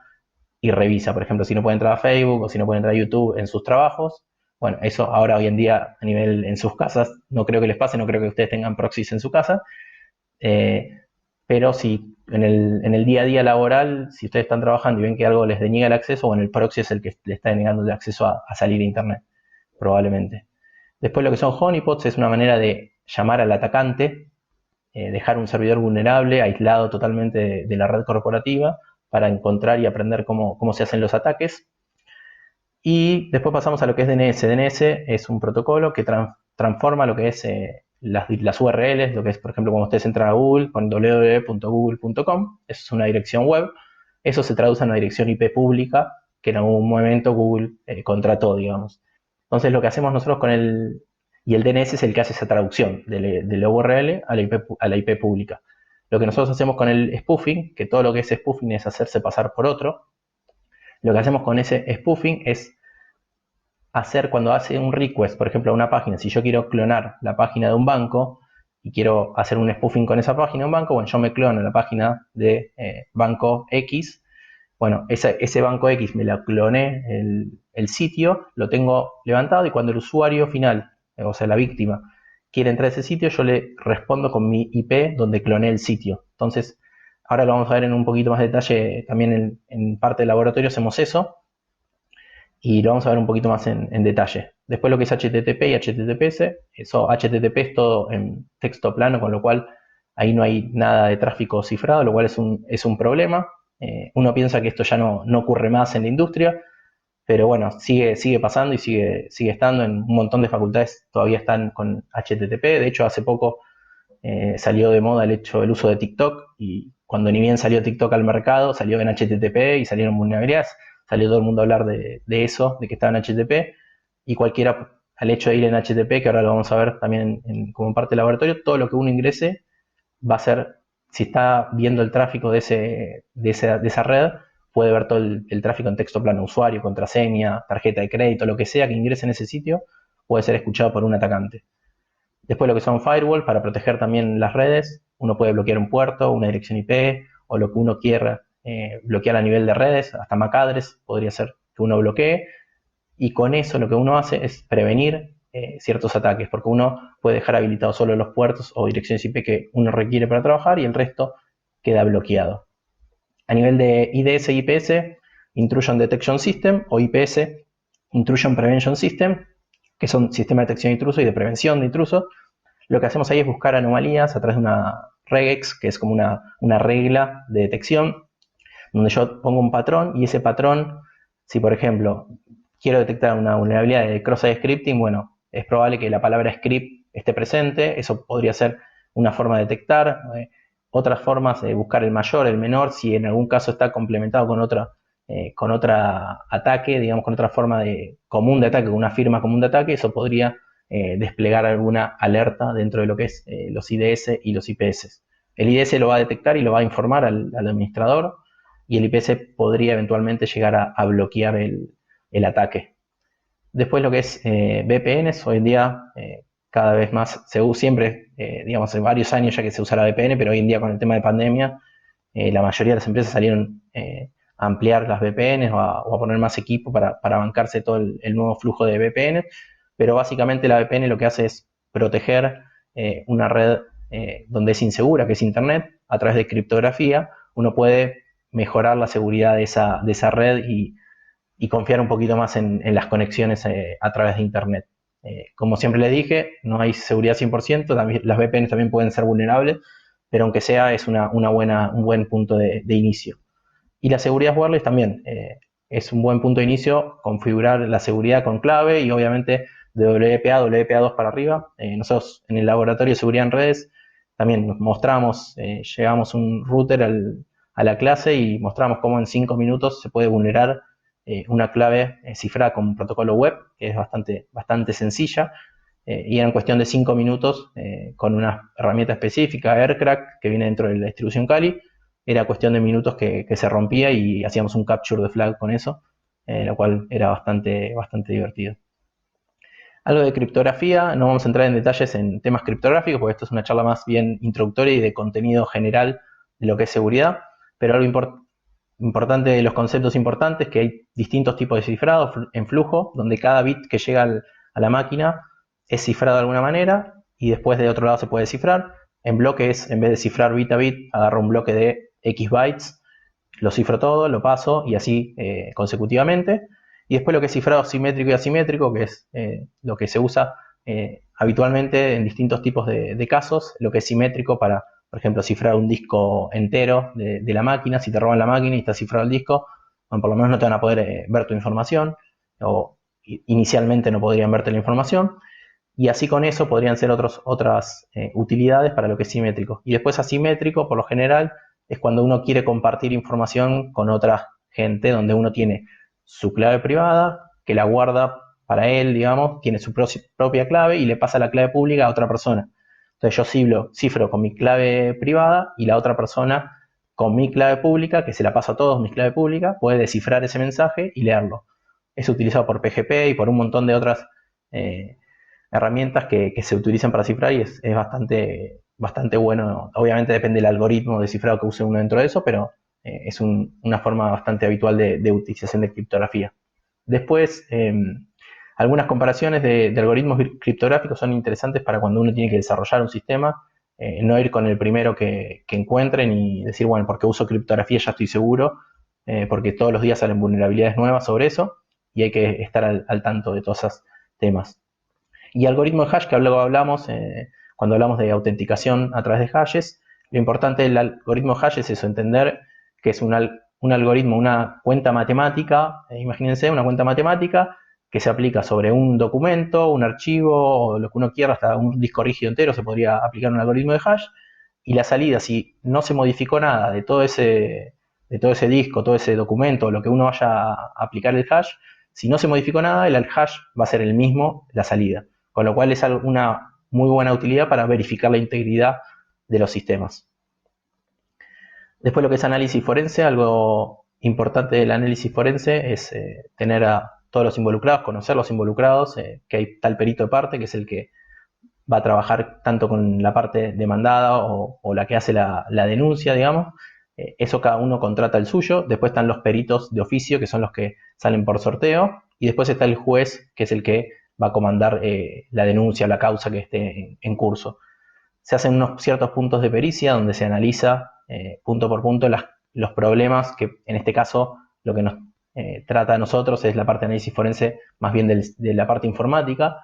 y revisa, por ejemplo, si no puede entrar a Facebook o si no puede entrar a YouTube en sus trabajos. Bueno, eso ahora hoy en día a nivel en sus casas, no creo que les pase, no creo que ustedes tengan proxies en su casa, eh, pero si en el día a día laboral, si ustedes están trabajando y ven que algo les deniega el acceso, bueno, el proxy es el que le está denegando el acceso a salir a Internet, probablemente. Después lo que son honeypots es una manera de llamar al atacante, dejar un servidor vulnerable, aislado totalmente de la red corporativa, para encontrar y aprender cómo se hacen los ataques. Y después pasamos a lo que es DNS. DNS es un protocolo que transforma lo que es las URLs, lo que es, por ejemplo, cuando ustedes entran a Google, con www.google.com, eso es una dirección web, eso se traduce a una dirección IP pública que en algún momento Google contrató, digamos. Entonces lo que hacemos nosotros y el DNS es el que hace esa traducción de la URL a la IP pública. Lo que nosotros hacemos con el spoofing, que todo lo que es spoofing es hacerse pasar por otro, lo que hacemos con ese spoofing es hacer cuando hace un request, por ejemplo, a una página, si yo quiero clonar la página de un banco y quiero hacer un spoofing con esa página de un banco, bueno, yo me clono la página de banco X, bueno, ese banco X me la cloné el sitio, lo tengo levantado y cuando el usuario final, o sea, la víctima, quiere entrar a ese sitio, yo le respondo con mi IP donde cloné el sitio. Entonces, ahora lo vamos a ver en un poquito más de detalle, también en parte del laboratorio hacemos eso y lo vamos a ver un poquito más en detalle. Después lo que es HTTP y HTTPS, eso HTTP es todo en texto plano, con lo cual ahí no hay nada de tráfico cifrado, lo cual es un problema. Uno piensa que esto ya no ocurre más en la industria, pero bueno, sigue pasando y sigue estando. En un montón de facultades todavía están con HTTP. De hecho, hace poco salió de moda el uso de TikTok y cuando ni bien salió TikTok al mercado, salió en HTTP y salieron vulnerabilidades, salió todo el mundo a hablar de eso, de que estaba en HTTP, y cualquiera, al hecho de ir en HTTP, que ahora lo vamos a ver también como parte del laboratorio, todo lo que uno ingrese va a ser, si está viendo el tráfico de esa red, puede ver todo el tráfico en texto plano, usuario, contraseña, tarjeta de crédito, lo que sea que ingrese en ese sitio, puede ser escuchado por un atacante. Después lo que son firewall, para proteger también las redes, uno puede bloquear un puerto, una dirección IP, o lo que uno quiera bloquear a nivel de redes, hasta MAC address podría ser que uno bloquee, y con eso lo que uno hace es prevenir ciertos ataques, porque uno puede dejar habilitados solo los puertos o direcciones IP que uno requiere para trabajar y el resto queda bloqueado. A nivel de IDS y IPS, Intrusion Detection System o IPS, Intrusion Prevention System, que son sistemas de detección de intrusos y de prevención de intrusos. Lo que hacemos ahí es buscar anomalías a través de una regex, que es como una regla de detección, donde yo pongo un patrón y ese patrón, si por ejemplo quiero detectar una vulnerabilidad de cross-site scripting, bueno, es probable que la palabra script esté presente, eso podría ser una forma de detectar. Otras formas de buscar el mayor, el menor, si en algún caso está complementado con otra ataque, digamos, con otra forma común de ataque, con una firma común de ataque, eso podría desplegar alguna alerta dentro de lo que es los IDS y los IPS. El IDS lo va a detectar y lo va a informar al administrador, y el IPS podría eventualmente llegar a bloquear el ataque. Después lo que es VPNs, hoy en día cada vez más se usa, siempre, digamos, hace varios años ya que se usa la VPN, pero hoy en día con el tema de pandemia, la mayoría de las empresas salieron a ampliar las VPNs o a poner más equipo para bancarse todo el nuevo flujo de VPN, pero básicamente la VPN lo que hace es proteger una red donde es insegura, que es Internet, a través de criptografía. Uno puede mejorar la seguridad de esa red y confiar un poquito más en las conexiones a través de Internet. Como siempre les dije, no hay seguridad 100%, también, las VPNs también pueden ser vulnerables, pero aunque sea es un buen punto de inicio. Y la seguridad wireless también es un buen punto de inicio, configurar la seguridad con clave y obviamente de WPA, WPA2 para arriba. Nosotros en el laboratorio de seguridad en redes también nos mostramos, llevamos un router a la clase y mostramos cómo en 5 minutos se puede vulnerar una clave cifrada con un protocolo web, que es bastante sencilla, y en cuestión de 5 minutos, con una herramienta específica, AirCrack, que viene dentro de la distribución Kali, era cuestión de minutos que se rompía y hacíamos un capture de flag con eso, lo cual era bastante divertido. Algo de criptografía, no vamos a entrar en detalles en temas criptográficos, porque esto es una charla más bien introductoria y de contenido general de lo que es seguridad, pero algo importante de los conceptos importantes, que hay distintos tipos de cifrado en flujo, donde cada bit que llega a la máquina es cifrado de alguna manera y después de otro lado se puede descifrar. En bloque es, en vez de cifrar bit a bit, agarro un bloque de X bytes, lo cifro todo, lo paso y así consecutivamente. Y después lo que es cifrado simétrico y asimétrico, que es lo que se usa habitualmente en distintos tipos de casos. Lo que es simétrico para, por ejemplo, cifrar un disco entero de la máquina. Si te roban la máquina y está cifrado el disco, bueno, por lo menos no te van a poder ver tu información, o inicialmente no podrían verte la información. Y así con eso podrían ser otras utilidades para lo que es simétrico. Y después asimétrico, por lo general, es cuando uno quiere compartir información con otra gente, donde uno tiene su clave privada, que la guarda para él, digamos, tiene su propia clave y le pasa la clave pública a otra persona. Entonces yo cifro con mi clave privada y la otra persona con mi clave pública, que se la pasa a todos mis clave pública, puede descifrar ese mensaje y leerlo. Es utilizado por PGP y por un montón de otras herramientas que se utilizan para cifrar y es bastante bueno. Obviamente depende del algoritmo de cifrado que use uno dentro de eso, pero es una forma bastante habitual de utilización de criptografía. Después, algunas comparaciones de algoritmos criptográficos son interesantes para cuando uno tiene que desarrollar un sistema, no ir con el primero que encuentren y decir, bueno, porque uso criptografía ya estoy seguro, porque todos los días salen vulnerabilidades nuevas sobre eso y hay que estar al tanto de todos esos temas. Y algoritmo de hash, que luego hablamos cuando hablamos de autenticación a través de hashes. Lo importante del algoritmo de hash es eso, entender que es un algoritmo, una cuenta matemática, imagínense una cuenta matemática que se aplica sobre un documento, un archivo, o lo que uno quiera, hasta un disco rígido entero se podría aplicar un algoritmo de hash, y la salida, si no se modificó nada de todo ese disco, todo ese documento, lo que uno vaya a aplicar el hash, si no se modificó nada, el hash va a ser el mismo la salida, con lo cual es una muy buena utilidad para verificar la integridad de los sistemas. Después lo que es análisis forense, algo importante del análisis forense es tener a todos los involucrados, conocer los involucrados, que hay tal perito de parte, que es el que va a trabajar tanto con la parte demandada o la que hace la denuncia, digamos. Eso cada uno contrata el suyo. Después están los peritos de oficio, que son los que salen por sorteo. Y después está el juez, que es el que va a comandar la denuncia, la causa que esté en curso. Se hacen unos ciertos puntos de pericia donde se analiza punto por punto los problemas, que en este caso lo que nos trata a nosotros es la parte de análisis forense más bien de la parte informática,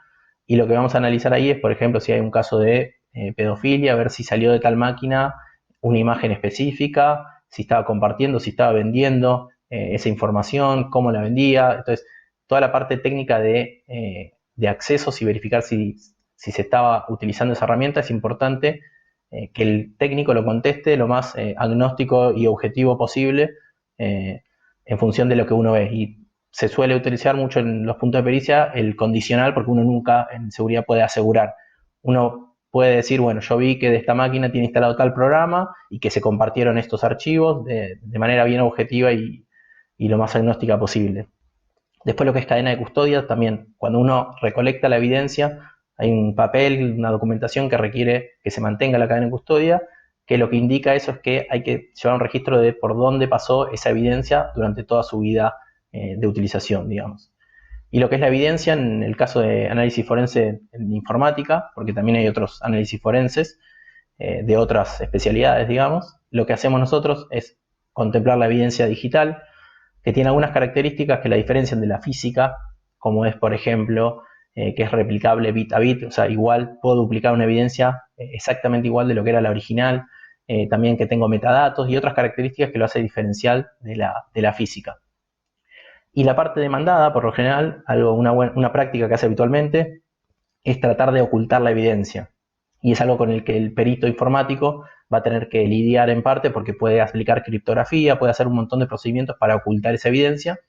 y lo que vamos a analizar ahí es, por ejemplo, si hay un caso de pedofilia, ver si salió de tal máquina una imagen específica, si estaba compartiendo, si estaba vendiendo esa información, cómo la vendía. Entonces, toda la parte técnica de accesos y verificar si se estaba utilizando esa herramienta, es importante que el técnico lo conteste lo más agnóstico y objetivo posible eh, en función de lo que uno ve. Y se suele utilizar mucho en los puntos de pericia el condicional, porque uno nunca en seguridad puede asegurar. Uno puede decir, bueno, yo vi que de esta máquina tiene instalado tal programa y que se compartieron estos archivos de manera bien objetiva y lo más agnóstica posible. Después lo que es cadena de custodia, también cuando uno recolecta la evidencia, hay un papel, una documentación que requiere que se mantenga la cadena de custodia, que lo que indica eso es que hay que llevar un registro de por dónde pasó esa evidencia durante toda su vida de utilización, digamos. Y lo que es la evidencia, en el caso de análisis forense en informática, porque también hay otros análisis forenses de otras especialidades, digamos, lo que hacemos nosotros es contemplar la evidencia digital, que tiene algunas características que la diferencian de la física, como es, por ejemplo, que es replicable bit a bit, o sea, igual puedo duplicar una evidencia exactamente igual de lo que era la original, también que tengo metadatos y otras características que lo hace diferencial de la física. Y la parte demandada, por lo general, una práctica que hace habitualmente, es tratar de ocultar la evidencia. Y es algo con el que el perito informático va a tener que lidiar en parte porque puede aplicar criptografía, puede hacer un montón de procedimientos para ocultar esa evidencia.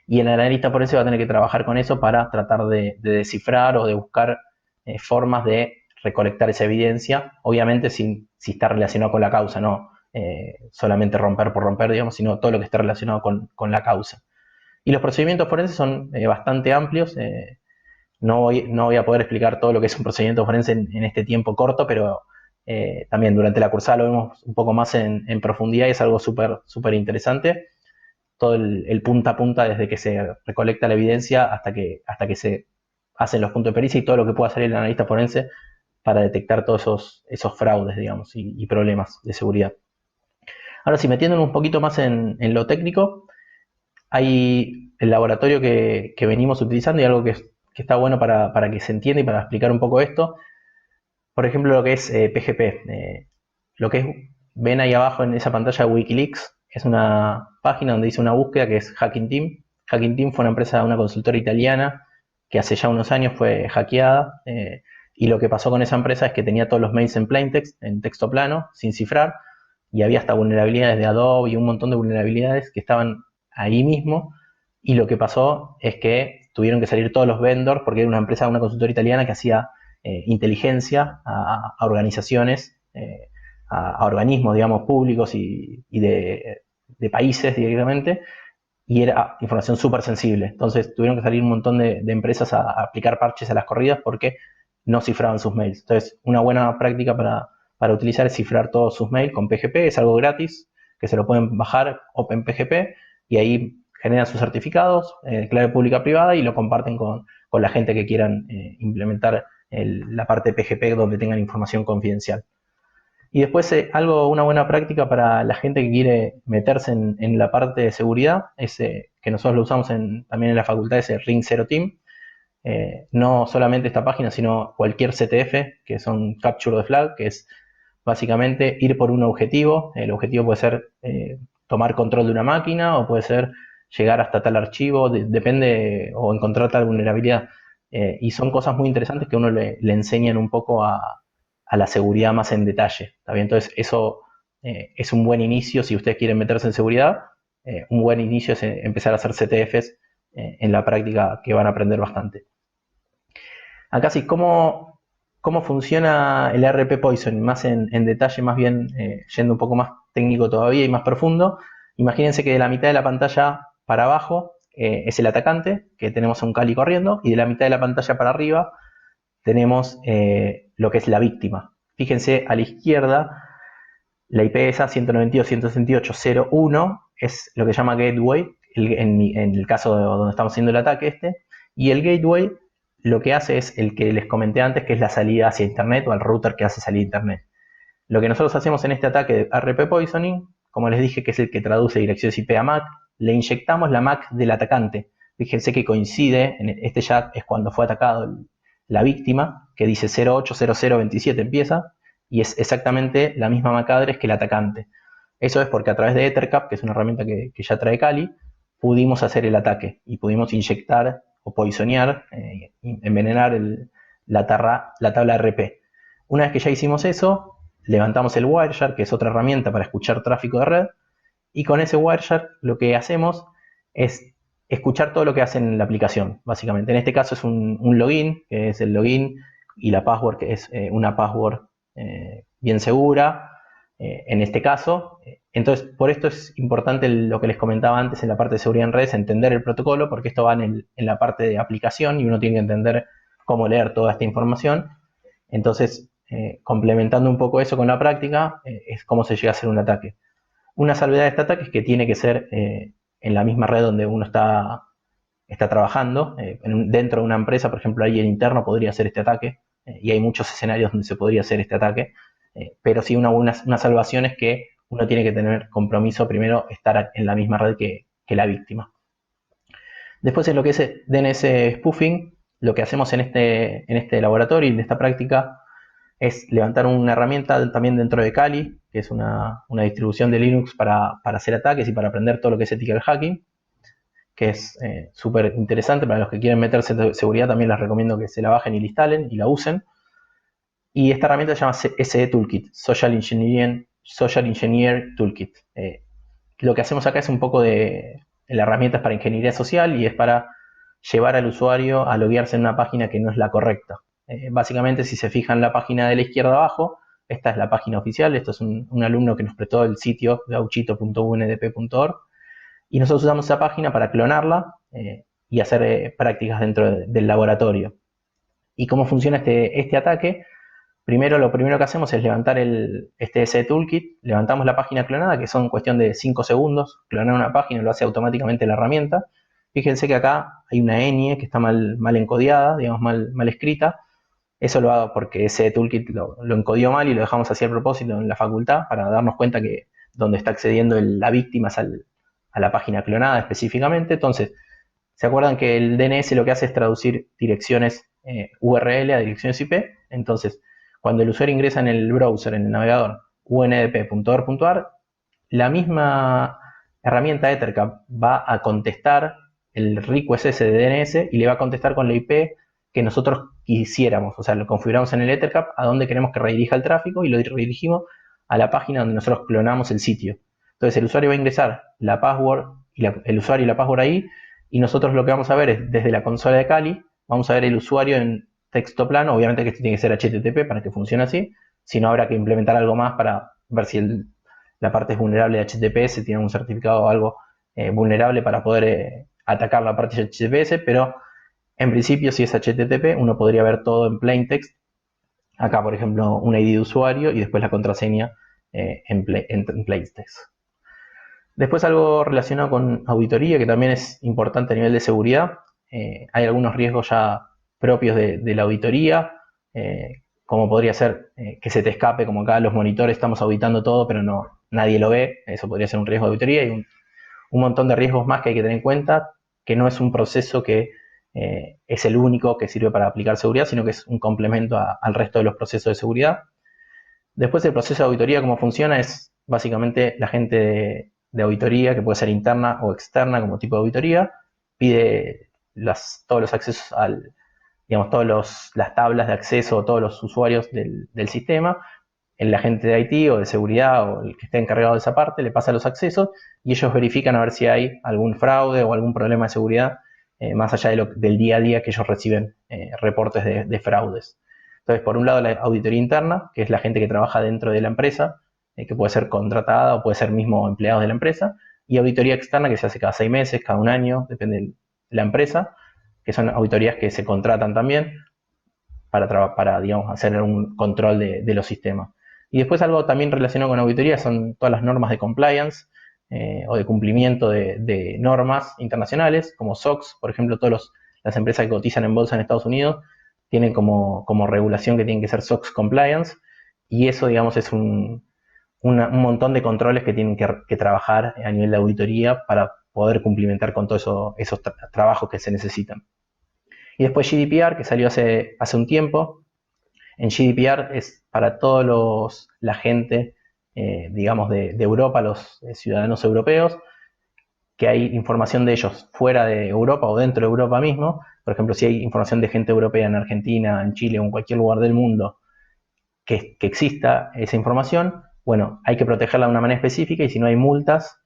Y el analista forense va a tener que trabajar con eso para tratar de descifrar o de buscar formas de recolectar esa evidencia, obviamente si está relacionado con la causa, no solamente romper por romper, digamos, sino todo lo que está relacionado con la causa. Y los procedimientos forenses son bastante amplios. No voy a poder explicar todo lo que es un procedimiento forense en este tiempo corto, pero también durante la cursada lo vemos un poco más en profundidad y es algo súper interesante. Todo el punta a punta desde que se recolecta la evidencia hasta que se hacen los puntos de pericia y todo lo que pueda hacer el analista forense para detectar todos esos fraudes, digamos, y problemas de seguridad. Ahora sí, metiéndonos un poquito más en lo técnico, hay el laboratorio que venimos utilizando y algo que está bueno para que se entienda y para explicar un poco esto. Por ejemplo, lo que es PGP. Lo que es, ven ahí abajo en esa pantalla Wikileaks, es una página donde dice una búsqueda que es Hacking Team. Hacking Team fue una empresa, una consultora italiana que hace ya unos años fue hackeada. Y lo que pasó con esa empresa es que tenía todos los mails en plaintext, en texto plano, sin cifrar, y había hasta vulnerabilidades de Adobe y un montón de vulnerabilidades que estaban ahí mismo. Y lo que pasó es que tuvieron que salir todos los vendors, porque era una empresa, una consultora italiana que hacía inteligencia a organizaciones, a organismos, digamos, públicos y de países directamente, y era información súper sensible. Entonces tuvieron que salir un montón de empresas a aplicar parches a las corridas porque no cifraban sus mails. Entonces, una buena práctica para utilizar es cifrar todos sus mails con PGP, es algo gratis, que se lo pueden bajar OpenPGP, y ahí generan sus certificados, clave pública privada, y lo comparten con la gente que quieran implementar la parte de PGP donde tengan información confidencial. Y después una buena práctica para la gente que quiere meterse en la parte de seguridad, es que nosotros lo usamos también en la facultad, es el Ring Zero Team. No solamente esta página, sino cualquier CTF, que son Capture the Flag, que es básicamente ir por un objetivo. El objetivo puede ser tomar control de una máquina o puede ser llegar hasta tal archivo, depende, o encontrar tal vulnerabilidad. Y son cosas muy interesantes que uno le enseñan un poco a la seguridad más en detalle. ¿Está bien? Entonces, eso es un buen inicio si ustedes quieren meterse en seguridad. Un buen inicio es empezar a hacer CTFs en la práctica, que van a aprender bastante. Acá sí, ¿cómo funciona el RP Poison? Más en detalle, más bien yendo un poco más técnico todavía y más profundo. Imagínense que de la mitad de la pantalla para abajo es el atacante, que tenemos a un Kali corriendo, y de la mitad de la pantalla para arriba tenemos lo que es la víctima. Fíjense a la izquierda, la IP esa 192.168.0.1 es lo que se llama gateway, en el caso de donde estamos haciendo el ataque y el gateway lo que hace es el que les comenté antes, que es la salida hacia internet o el router que hace salir internet. Lo que nosotros hacemos en este ataque de RP Poisoning, como les dije, que es el que traduce direcciones IP a MAC, le inyectamos la MAC del atacante. Fíjense que coincide, en este ya es cuando fue atacado la víctima, que dice 080027 empieza, y es exactamente la misma MAC address que el atacante. Eso es porque a través de Ethercap, que es una herramienta que ya trae Kali, pudimos hacer el ataque y pudimos inyectar o poisonear, envenenar la tabla RP. Una vez que ya hicimos eso, levantamos el Wireshark, que es otra herramienta para escuchar tráfico de red, y con ese Wireshark lo que hacemos es escuchar todo lo que hace en la aplicación, básicamente. En este caso es un login, que es el login, y la password, que es una password bien segura, en este caso. Entonces, por esto es importante lo que les comentaba antes en la parte de seguridad en redes, entender el protocolo, porque esto va en la parte de aplicación y uno tiene que entender cómo leer toda esta información. Entonces, complementando un poco eso con la práctica, es cómo se llega a hacer un ataque. Una salvedad de este ataque es que tiene que ser en la misma red donde uno está trabajando. Dentro de una empresa, por ejemplo, alguien interno podría hacer este ataque, y hay muchos escenarios donde se podría hacer este ataque, pero sí una salvación es que uno tiene que tener compromiso primero estar en la misma red que la víctima. Después, en lo que es DNS spoofing, lo que hacemos en este laboratorio y en esta práctica es levantar una herramienta también dentro de Kali, que es una distribución de Linux para hacer ataques y para aprender todo lo que es ethical hacking, que es súper interesante para los que quieren meterse en seguridad. También les recomiendo que se la bajen y la instalen y la usen. Y esta herramienta se llama SE Toolkit, Social Engineer Toolkit. Lo que hacemos acá es un poco de la herramienta para ingeniería social y es para llevar al usuario a loguearse en una página que no es la correcta. Básicamente, si se fijan en la página de la izquierda abajo, esta es la página oficial. Esto es un alumno que nos prestó el sitio gauchito.undp.org y nosotros usamos esa página para clonarla y hacer prácticas dentro del laboratorio. ¿Y cómo funciona este ataque? Lo primero que hacemos es levantar este SE Toolkit, levantamos la página clonada, que son cuestión de 5 segundos. Clonar una página lo hace automáticamente la herramienta. Fíjense que acá hay una ñ que está mal encodiada, digamos mal escrita. Eso lo hago porque ese toolkit lo encodió mal y lo dejamos así a propósito en la facultad para darnos cuenta que donde está accediendo la víctima es a la página clonada específicamente. Entonces, ¿se acuerdan que el DNS lo que hace es traducir direcciones URL a direcciones IP? Entonces, cuando el usuario ingresa en el browser, en el navegador, undp.org.ar, la misma herramienta Ethercap va a contestar el request ese de DNS y le va a contestar con la IP que nosotros quisiéramos. O sea, lo configuramos en el Ethercap a donde queremos que redirija el tráfico y lo redirigimos a la página donde nosotros clonamos el sitio. Entonces, el usuario va a ingresar la password, el usuario y la password ahí, y nosotros lo que vamos a ver es desde la consola de Kali, vamos a ver el usuario en texto plano. Obviamente que esto tiene que ser HTTP para que funcione así, si no habrá que implementar algo más para ver si la parte es vulnerable de HTTPS, tiene un certificado o algo vulnerable para poder atacar la parte de HTTPS, pero en principio si es HTTP uno podría ver todo en plain text. Acá, por ejemplo, un ID de usuario y después la contraseña en plain text. Después algo relacionado con auditoría, que también es importante a nivel de seguridad. Hay algunos riesgos ya propios de la auditoría, como podría ser que se te escape, como acá los monitores estamos auditando todo, pero nadie lo ve. Eso podría ser un riesgo de auditoría, y un montón de riesgos más que hay que tener en cuenta, que no es un proceso que es el único que sirve para aplicar seguridad, sino que es un complemento al resto de los procesos de seguridad. Después, el proceso de auditoría, cómo funciona, es básicamente la gente de auditoría, que puede ser interna o externa como tipo de auditoría, pide todos los accesos digamos, todas las tablas de acceso, todos los usuarios del sistema. El agente de IT o de seguridad o el que esté encargado de esa parte le pasa los accesos y ellos verifican a ver si hay algún fraude o algún problema de seguridad, más allá del día a día que ellos reciben reportes de fraudes. Entonces, por un lado, la auditoría interna, que es la gente que trabaja dentro de la empresa, que puede ser contratada o puede ser mismo empleados de la empresa, y auditoría externa, que se hace cada 6 meses, cada un año, depende de la empresa, que son auditorías que se contratan también para digamos, hacer un control de los sistemas. Y después algo también relacionado con auditoría son todas las normas de compliance o de cumplimiento de normas internacionales, como SOX, por ejemplo, todas las empresas que cotizan en bolsa en Estados Unidos tienen como regulación que tienen que ser SOX compliance, y eso, digamos, es un montón de controles que tienen que trabajar a nivel de auditoría para poder cumplimentar con todos esos trabajos que se necesitan. Y después GDPR, que salió hace un tiempo. En GDPR es para la gente, digamos, de Europa, los ciudadanos europeos, que hay información de ellos fuera de Europa o dentro de Europa mismo. Por ejemplo, si hay información de gente europea en Argentina, en Chile o en cualquier lugar del mundo que exista esa información, bueno, hay que protegerla de una manera específica y si no hay multas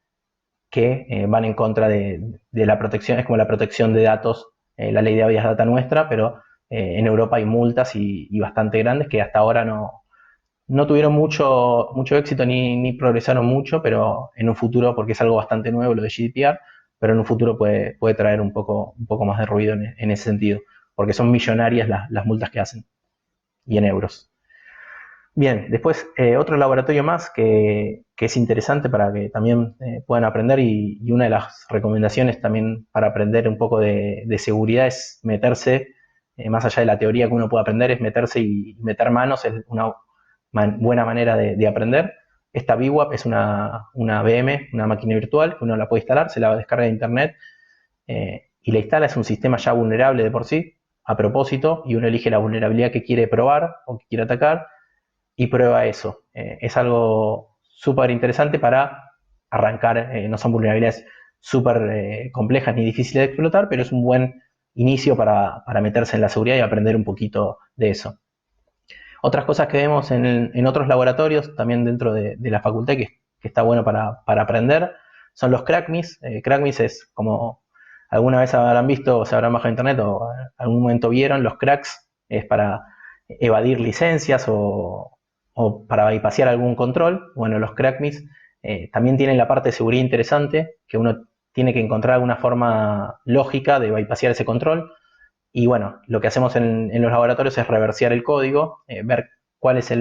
que van en contra de la protección, es como la protección de datos, la ley de habeas data nuestra, pero en Europa hay multas y bastante grandes que hasta ahora no tuvieron mucho éxito ni progresaron mucho, pero en un futuro, porque es algo bastante nuevo lo de GDPR, pero en un futuro puede traer un poco más de ruido en ese sentido, porque son millonarias las multas que hacen, y en euros. Bien, después otro laboratorio más que es interesante para que también puedan aprender y una de las recomendaciones también para aprender un poco de seguridad es meterse, más allá de la teoría que uno puede aprender, es meterse y meter manos, es una buena manera de aprender. Esta VWAP es una VM, una máquina virtual que uno la puede instalar, se la descarga de internet y la instala, es un sistema ya vulnerable de por sí, a propósito, y uno elige la vulnerabilidad que quiere probar o que quiere atacar y prueba eso. Es algo súper interesante para arrancar, no son vulnerabilidades súper complejas ni difíciles de explotar, pero es un buen inicio para meterse en la seguridad y aprender un poquito de eso. Otras cosas que vemos en otros laboratorios, también dentro de la facultad, que está bueno para aprender, son los crackmis. Crackmis es como alguna vez habrán visto o se habrán bajado a internet o en algún momento vieron, los cracks es para evadir licencias o para bypassear algún control. Bueno, los crackmis también tienen la parte de seguridad interesante, que uno tiene que encontrar alguna forma lógica de bypassear ese control. Y bueno, lo que hacemos en los laboratorios es reversear el código, ver cuál es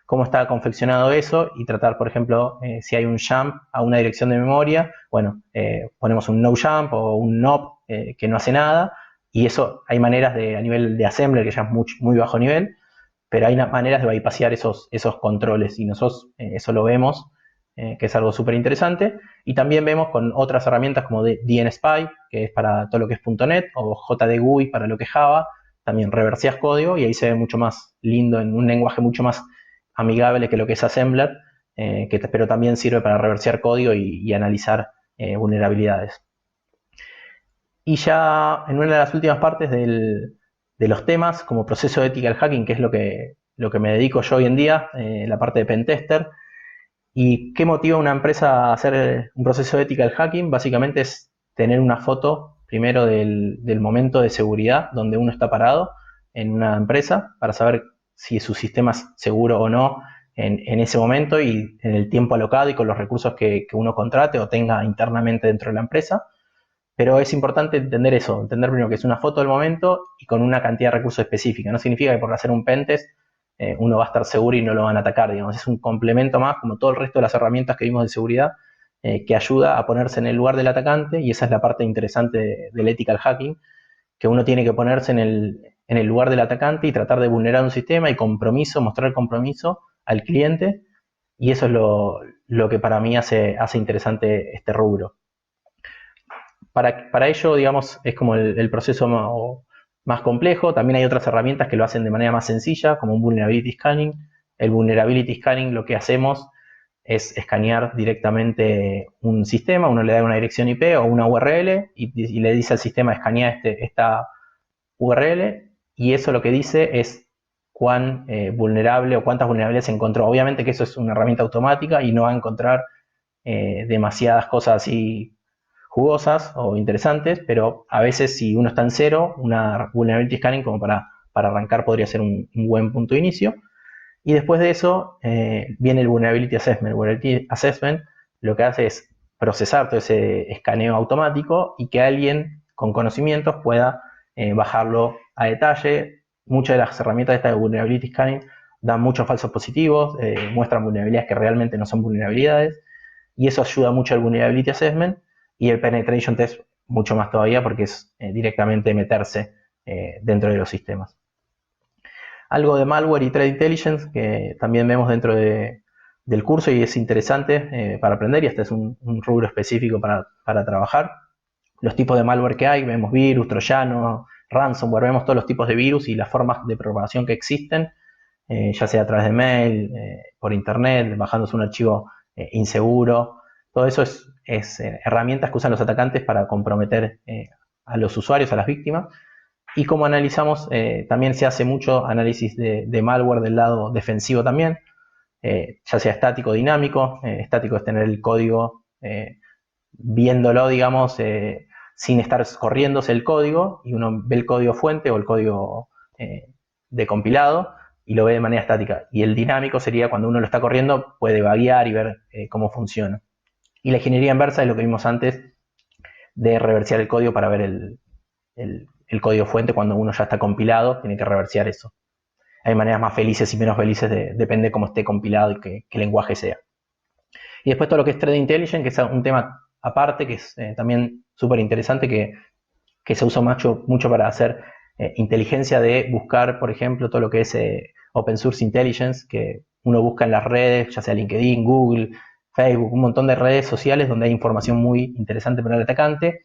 cómo está confeccionado eso y tratar, por ejemplo, si hay un jump a una dirección de memoria, bueno, ponemos un no jump o un no que no hace nada, y eso hay maneras a nivel de assembler, que ya es muy bajo nivel, pero hay maneras de bypassear esos controles y nosotros eso lo vemos, que es algo súper interesante. Y también vemos con otras herramientas como DNSPY, que es para todo lo que es .NET, o JDGUI para lo que es Java, también reverseas código y ahí se ve mucho más lindo, en un lenguaje mucho más amigable que lo que es Assembler, pero también sirve para reversear código y analizar vulnerabilidades. Y ya en una de las últimas partes de los temas, como proceso de ethical hacking, que es lo que me dedico yo hoy en día, la parte de pentester. ¿Y qué motiva a una empresa a hacer un proceso de ethical hacking? Básicamente es tener una foto primero del momento de seguridad donde uno está parado en una empresa para saber si su sistema es seguro o no en ese momento y en el tiempo alocado y con los recursos que uno contrate o tenga internamente dentro de la empresa. Pero es importante entender eso, entender primero que es una foto del momento y con una cantidad de recursos específica. No significa que por hacer un pentest uno va a estar seguro y no lo van a atacar, digamos. Es un complemento más, como todo el resto de las herramientas que vimos de seguridad, que ayuda a ponerse en el lugar del atacante, y esa es la parte interesante del ethical hacking, que uno tiene que ponerse en el lugar del atacante y tratar de vulnerar un sistema y mostrar compromiso al cliente, y eso es lo que para mí hace interesante este rubro. Para ello, digamos, es como el proceso más complejo. También hay otras herramientas que lo hacen de manera más sencilla, como un vulnerability scanning. El vulnerability scanning, lo que hacemos es escanear directamente un sistema. Uno le da una dirección IP o una URL y le dice al sistema escanea esta URL y eso lo que dice es cuán vulnerable o cuántas vulnerabilidades se encontró. Obviamente que eso es una herramienta automática y no va a encontrar demasiadas cosas así jugosas o interesantes, pero a veces si uno está en cero, una vulnerability scanning como para arrancar podría ser un buen punto de inicio. Y después de eso viene el Vulnerability Assessment. El Vulnerability Assessment lo que hace es procesar todo ese escaneo automático y que alguien con conocimientos pueda bajarlo a detalle. Muchas de las herramientas de esta de Vulnerability Scanning dan muchos falsos positivos, muestran vulnerabilidades que realmente no son vulnerabilidades, y eso ayuda mucho al Vulnerability Assessment, y el Penetration Test mucho más todavía porque es directamente meterse dentro de los sistemas. Algo de malware y threat intelligence que también vemos dentro del curso y es interesante para aprender, y este es un rubro específico para trabajar. Los tipos de malware que hay, vemos virus, troyano, ransomware, vemos todos los tipos de virus y las formas de propagación que existen, ya sea a través de mail, por internet, bajándose un archivo inseguro. Todo eso es herramientas que usan los atacantes para comprometer a los usuarios, a las víctimas. Y como analizamos, también se hace mucho análisis de malware del lado defensivo también, ya sea estático o dinámico. Estático es tener el código viéndolo, digamos, sin estar corriéndose el código, y uno ve el código fuente o el código de compilado y lo ve de manera estática. Y el dinámico sería cuando uno lo está corriendo, puede vaguear y ver cómo funciona. Y la ingeniería inversa es lo que vimos antes de reversear el código para ver el código fuente cuando uno ya está compilado, tiene que reversear eso. Hay maneras más felices y menos felices, depende de cómo esté compilado y qué lenguaje sea. Y después todo lo que es Threat Intelligence, que es un tema aparte, que es también súper interesante, que se usa mucho para hacer inteligencia de buscar, por ejemplo, todo lo que es Open Source Intelligence, que uno busca en las redes, ya sea LinkedIn, Google, Facebook, un montón de redes sociales donde hay información muy interesante para el atacante,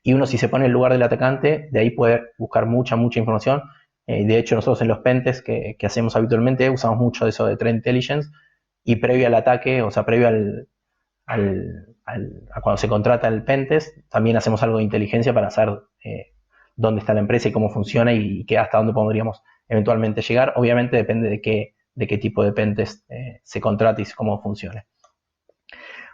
y uno, si se pone en el lugar del atacante, de ahí puede buscar mucha información. De hecho, nosotros en los pentest que hacemos habitualmente usamos mucho de eso de Threat Intelligence, y previo al ataque, o sea, previo a cuando se contrata el pentest, también hacemos algo de inteligencia para saber dónde está la empresa y cómo funciona, y hasta dónde podríamos eventualmente llegar. Obviamente depende de qué tipo de pentest se contrate y cómo funcione.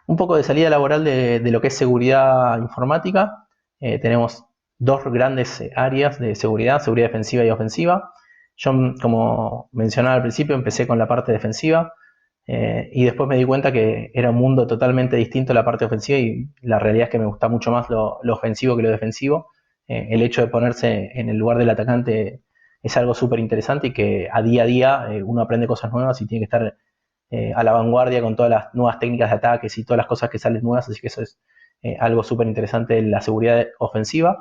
Un poco de salida laboral de lo que es seguridad informática. Tenemos dos grandes áreas de seguridad defensiva y ofensiva. Yo, como mencionaba al principio, empecé con la parte defensiva, y después me di cuenta que era un mundo totalmente distinto la parte ofensiva, y la realidad es que me gusta mucho más lo ofensivo que lo defensivo. El hecho de ponerse en el lugar del atacante es algo súper interesante, y que a día uno aprende cosas nuevas y tiene que estar a la vanguardia con todas las nuevas técnicas de ataques y todas las cosas que salen nuevas, así que eso es algo súper interesante en la seguridad ofensiva.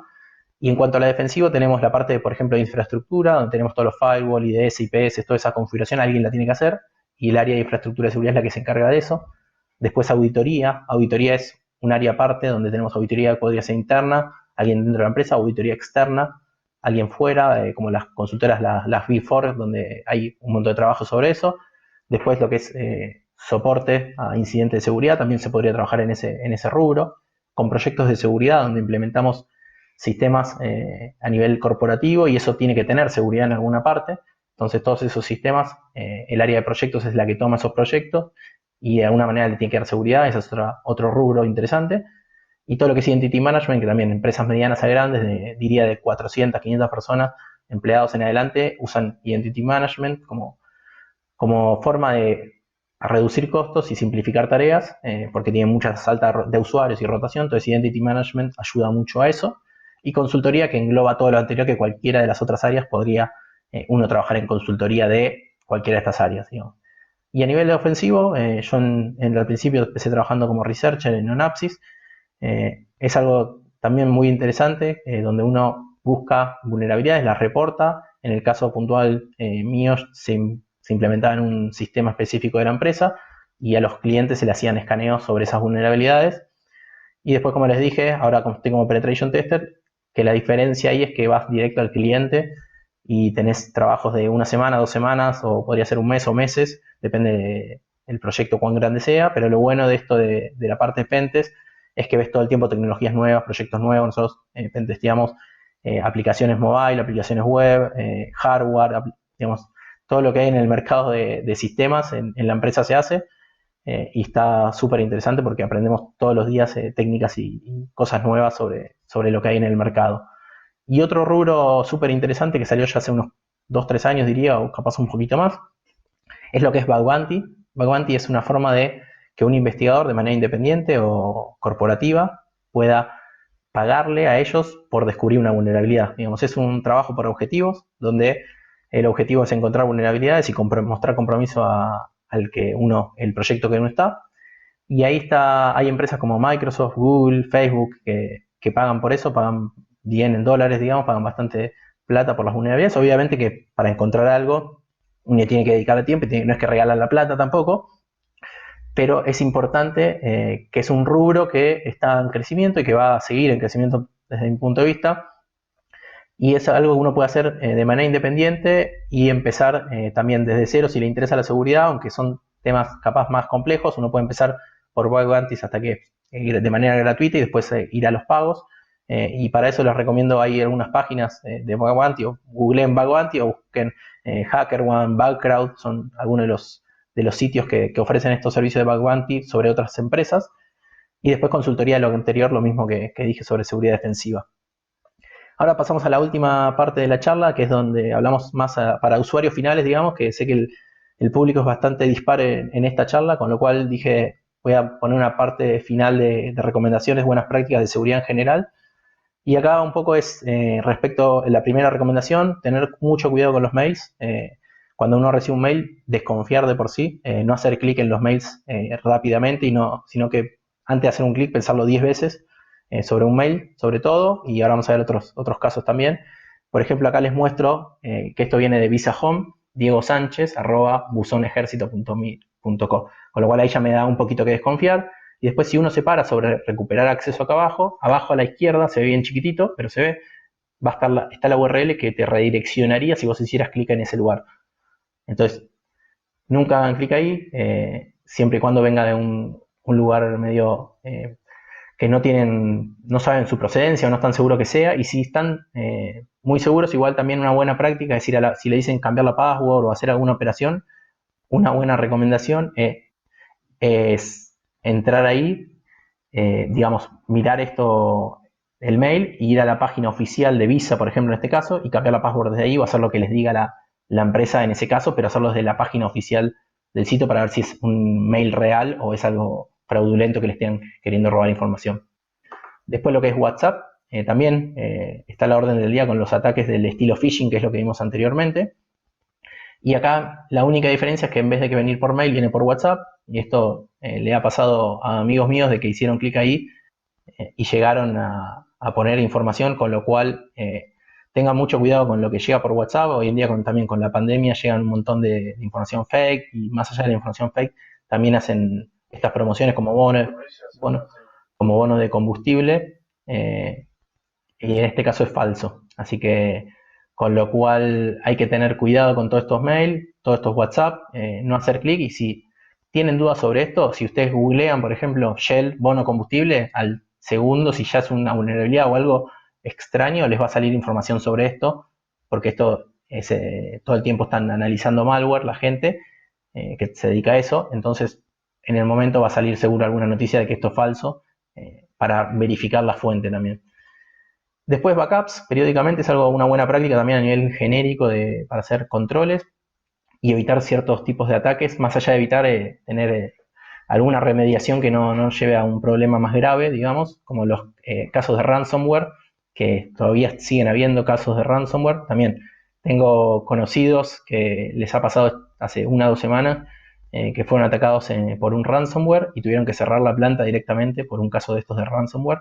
Y en cuanto a la defensiva, tenemos la parte, por ejemplo, de infraestructura, donde tenemos todos los firewall, IDS, IPS, toda esa configuración, alguien la tiene que hacer, y el área de infraestructura de seguridad es la que se encarga de eso. Después auditoría es un área aparte, donde tenemos auditoría que podría ser interna, alguien dentro de la empresa, auditoría externa, alguien fuera, como las consultoras, las Big Four, donde hay un montón de trabajo sobre eso. Después lo que es soporte a incidentes de seguridad, también se podría trabajar en ese rubro, con proyectos de seguridad donde implementamos sistemas a nivel corporativo, y eso tiene que tener seguridad en alguna parte. Entonces todos esos sistemas, el área de proyectos es la que toma esos proyectos y de alguna manera le tiene que dar seguridad. Ese es otro rubro interesante. Y todo lo que es Identity Management, que también empresas medianas a grandes, diría de 400, 500 personas empleados en adelante, usan Identity Management como forma de reducir costos y simplificar tareas, porque tiene mucha salta de usuarios y rotación. Entonces Identity Management ayuda mucho a eso. Y consultoría, que engloba todo lo anterior, que cualquiera de las otras áreas podría uno trabajar en consultoría de cualquiera de estas áreas, digamos. Y a nivel de ofensivo, yo en el principio empecé trabajando como researcher en Onapsis. Es algo también muy interesante, donde uno busca vulnerabilidades, las reporta. En el caso puntual mío, se implementaba en un sistema específico de la empresa, y a los clientes se le hacían escaneos sobre esas vulnerabilidades. Y después, como les dije, ahora estoy como penetration tester, que la diferencia ahí es que vas directo al cliente y tenés trabajos de una semana, 2 semanas, o podría ser un mes o meses, depende del proyecto cuán grande sea. Pero lo bueno de esto de la parte de Pentest es que ves todo el tiempo tecnologías nuevas, proyectos nuevos. Nosotros pentesteamos aplicaciones mobile, aplicaciones web, hardware, digamos, todo lo que hay en el mercado de sistemas en la empresa se hace. Y está súper interesante porque aprendemos todos los días técnicas y cosas nuevas sobre lo que hay en el mercado. Y otro rubro súper interesante que salió ya hace unos 2 3 años, diría, o capaz un poquito más, es lo que es Bug Bounty. Bug Bounty es una forma de que un investigador de manera independiente o corporativa pueda pagarle a ellos por descubrir una vulnerabilidad. Digamos, es un trabajo por objetivos, donde el objetivo es encontrar vulnerabilidades y mostrar compromiso al que el proyecto que uno está. Y ahí hay empresas como Microsoft, Google, Facebook, que pagan por eso, pagan bien en dólares, digamos, pagan bastante plata por las vulnerabilidades. Obviamente que para encontrar algo uno tiene que dedicarle tiempo, y no es que regalan la plata tampoco, pero es importante que es un rubro que está en crecimiento y que va a seguir en crecimiento desde mi punto de vista, y es algo que uno puede hacer de manera independiente y empezar también desde cero si le interesa la seguridad, aunque son temas capaz más complejos. Uno puede empezar por bug bounties hasta que ir de manera gratuita y después ir a los pagos. Y para eso les recomiendo, hay algunas páginas de bug bounty, o googleen bug bounty o busquen HackerOne, Bugcrowd, son algunos de los sitios que ofrecen estos servicios de bug bounty sobre otras empresas. Y después consultoría de lo anterior, lo mismo que dije sobre seguridad defensiva. Ahora pasamos a la última parte de la charla, que es donde hablamos más para usuarios finales, digamos, que sé que el público es bastante dispar en esta charla, con lo cual dije, voy a poner una parte final de recomendaciones, buenas prácticas de seguridad en general. Y acá un poco es respecto a la primera recomendación, tener mucho cuidado con los mails. Cuando uno recibe un mail, desconfiar de por sí, no hacer clic en los mails rápidamente, sino que antes de hacer un clic pensarlo 10 veces sobre un mail, sobre todo, y ahora vamos a ver otros casos también. Por ejemplo, acá les muestro que esto viene de Visa Home, Diego Sánchez, @buzonejercito.co, con lo cual ahí ya me da un poquito que desconfiar. Y después, si uno se para sobre recuperar acceso acá abajo a la izquierda, se ve bien chiquitito, pero se ve, está la URL que te redireccionaría si vos hicieras clic en ese lugar. Entonces, nunca hagan clic ahí, siempre y cuando venga de un lugar medio que no saben su procedencia o no están seguros que sea. Y si están muy seguros, igual también una buena práctica es si le dicen cambiar la password o hacer alguna operación, una buena recomendación es entrar ahí, digamos, mirar el mail, y ir a la página oficial de Visa, por ejemplo, en este caso, y cambiar la password desde ahí, o hacer lo que les diga la empresa en ese caso, pero hacerlo desde la página oficial del sitio para ver si es un mail real o es algo fraudulento que le estén queriendo robar información. Después lo que es WhatsApp, también está a la orden del día con los ataques del estilo phishing, que es lo que vimos anteriormente. Y acá la única diferencia es que en vez de que venir por mail, viene por WhatsApp, y esto le ha pasado a amigos míos de que hicieron clic ahí y llegaron a poner información, con lo cual tengan mucho cuidado con lo que llega por WhatsApp. Hoy en día también con la pandemia llegan un montón de información fake, y más allá de la información fake también hacen estas promociones como bono de combustible, y en este caso es falso. Así que con lo cual hay que tener cuidado con todos estos mails, todos estos WhatsApp, no hacer clic. Y si tienen dudas sobre esto, si ustedes googlean, por ejemplo, Shell, bono combustible, al segundo, si ya es una vulnerabilidad o algo extraño, les va a salir información sobre esto, porque todo el tiempo están analizando malware la gente que se dedica a eso. Entonces, en el momento va a salir seguro alguna noticia de que esto es falso, para verificar la fuente también. Después, backups, periódicamente es una buena práctica también a nivel genérico para hacer controles y evitar ciertos tipos de ataques, más allá de evitar tener alguna remediación que no lleve a un problema más grave, digamos, como los casos de ransomware, que todavía siguen habiendo casos de ransomware. También tengo conocidos que les ha pasado hace 1 o 2 semanas que fueron atacados por un ransomware y tuvieron que cerrar la planta directamente por un caso de estos de ransomware.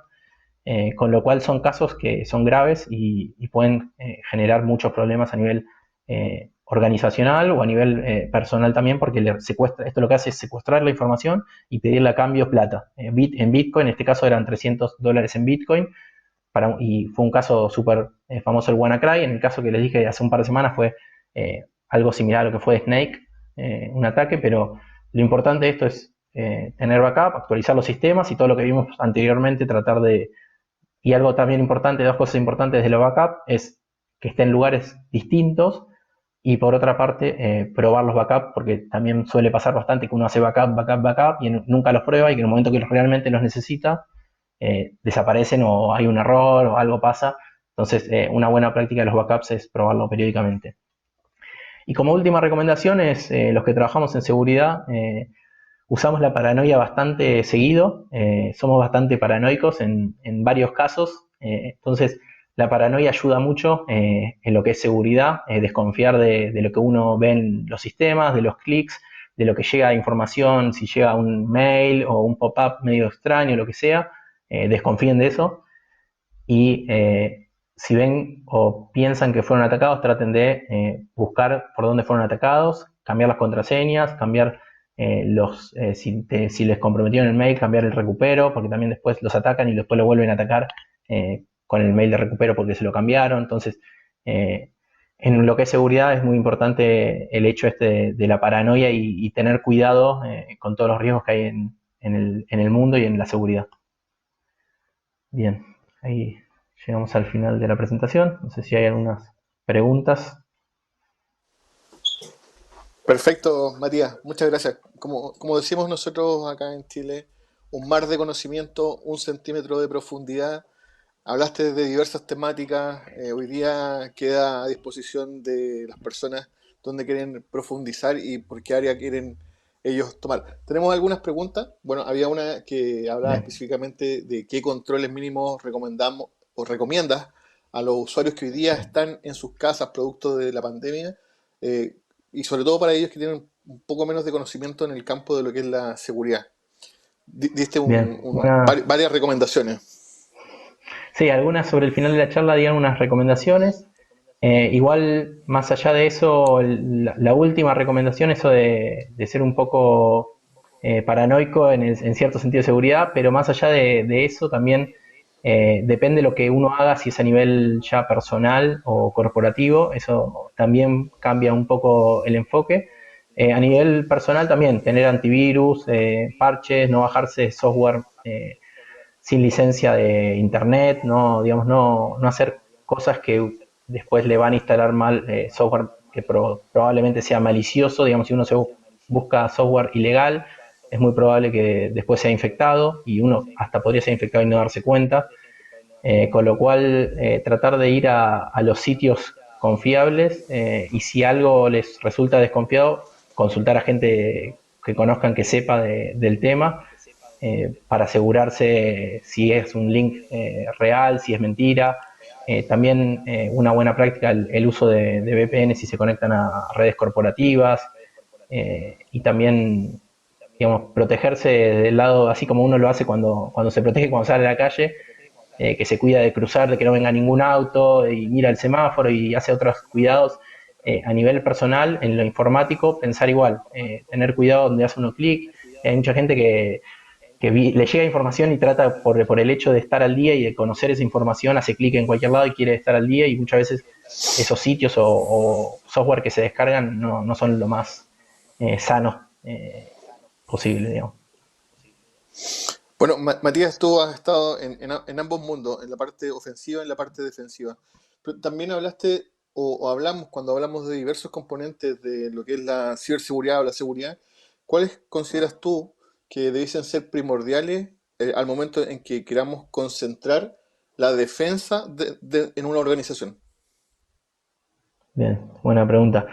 Con lo cual son casos que son graves y pueden generar muchos problemas a nivel organizacional o a nivel personal también, porque esto lo que hace es secuestrar la información y pedirle a cambio plata. En Bitcoin, en este caso eran $300 en Bitcoin, y fue un caso súper famoso el WannaCry. En el caso que les dije hace un par de semanas fue algo similar a lo que fue Snake, un ataque. Pero lo importante de esto es tener backup, actualizar los sistemas y todo lo que vimos anteriormente, tratar de Y algo también importante, dos cosas importantes de los backup es que esté en lugares distintos y por otra parte probar los backups, porque también suele pasar bastante que uno hace backup y nunca los prueba y que en el momento que realmente los necesita desaparecen o hay un error o algo pasa. Entonces una buena práctica de los backups es probarlo periódicamente. Y como última recomendación es los que trabajamos en seguridad, usamos la paranoia bastante seguido, somos bastante paranoicos en varios casos, entonces la paranoia ayuda mucho en lo que es seguridad, desconfiar de lo que uno ve en los sistemas, de los clics, de lo que llega de información, si llega un mail o un pop-up medio extraño, lo que sea, desconfíen de eso y si ven o piensan que fueron atacados, traten de buscar por dónde fueron atacados, cambiar las contraseñas, cambiar si les comprometieron el mail, cambiar el recupero, porque también después los atacan y después lo vuelven a atacar con el mail de recupero porque se lo cambiaron. Entonces, en lo que es seguridad es muy importante el hecho de la paranoia y tener cuidado con todos los riesgos que hay en el mundo y en la seguridad. Bien, ahí llegamos al final de la presentación. No sé si hay algunas preguntas. Perfecto, Matías, muchas gracias. Como decimos nosotros acá en Chile, un mar de conocimiento, 1 centímetro de profundidad. Hablaste de diversas temáticas, hoy día queda a disposición de las personas donde quieren profundizar y por qué área quieren ellos tomar. Tenemos algunas preguntas. Bueno, había una que hablaba Bien, específicamente de qué controles mínimos recomendamos o recomiendas a los usuarios que hoy día están en sus casas producto de la pandemia, eh, y sobre todo para ellos que tienen un poco menos de conocimiento en el campo de lo que es la seguridad. Diste bien. Buena. varias recomendaciones. Sí, algunas sobre el final de la charla dieron unas recomendaciones. Igual, más allá de eso, la última recomendación, eso de ser un poco paranoico en cierto sentido de seguridad, pero más allá de eso también depende de lo que uno haga, si es a nivel ya personal o corporativo, eso también cambia un poco el enfoque. A nivel personal también, tener antivirus, parches, no bajarse software sin licencia de internet, no, digamos, no hacer cosas que después le van a instalar mal software que probablemente sea malicioso, digamos, si uno se busca software ilegal, es muy probable que después sea infectado y uno hasta podría ser infectado y no darse cuenta, con lo cual tratar de ir a los sitios confiables y si algo les resulta desconfiado, consultar a gente que conozcan, que sepa del tema para asegurarse si es un link real, si es mentira. También una buena práctica el uso de VPN si se conectan a redes corporativas y también digamos, protegerse del lado, así como uno lo hace cuando se protege cuando sale a la calle, que se cuida de cruzar, de que no venga ningún auto y mira el semáforo y hace otros cuidados. A nivel personal, en lo informático, pensar igual, tener cuidado donde hace uno clic. Hay mucha gente que le llega información y trata por el hecho de estar al día y de conocer esa información, hace clic en cualquier lado y quiere estar al día y muchas veces esos sitios o software que se descargan no son lo más sanos posible, digamos. Bueno, Matías, tú has estado en ambos mundos, en la parte ofensiva y en la parte defensiva. Pero también hablaste, o hablamos, cuando hablamos de diversos componentes de lo que es la ciberseguridad o la seguridad, ¿cuáles consideras tú que debiesen ser primordiales al momento en que queramos concentrar la defensa en una organización? Bien, buena pregunta.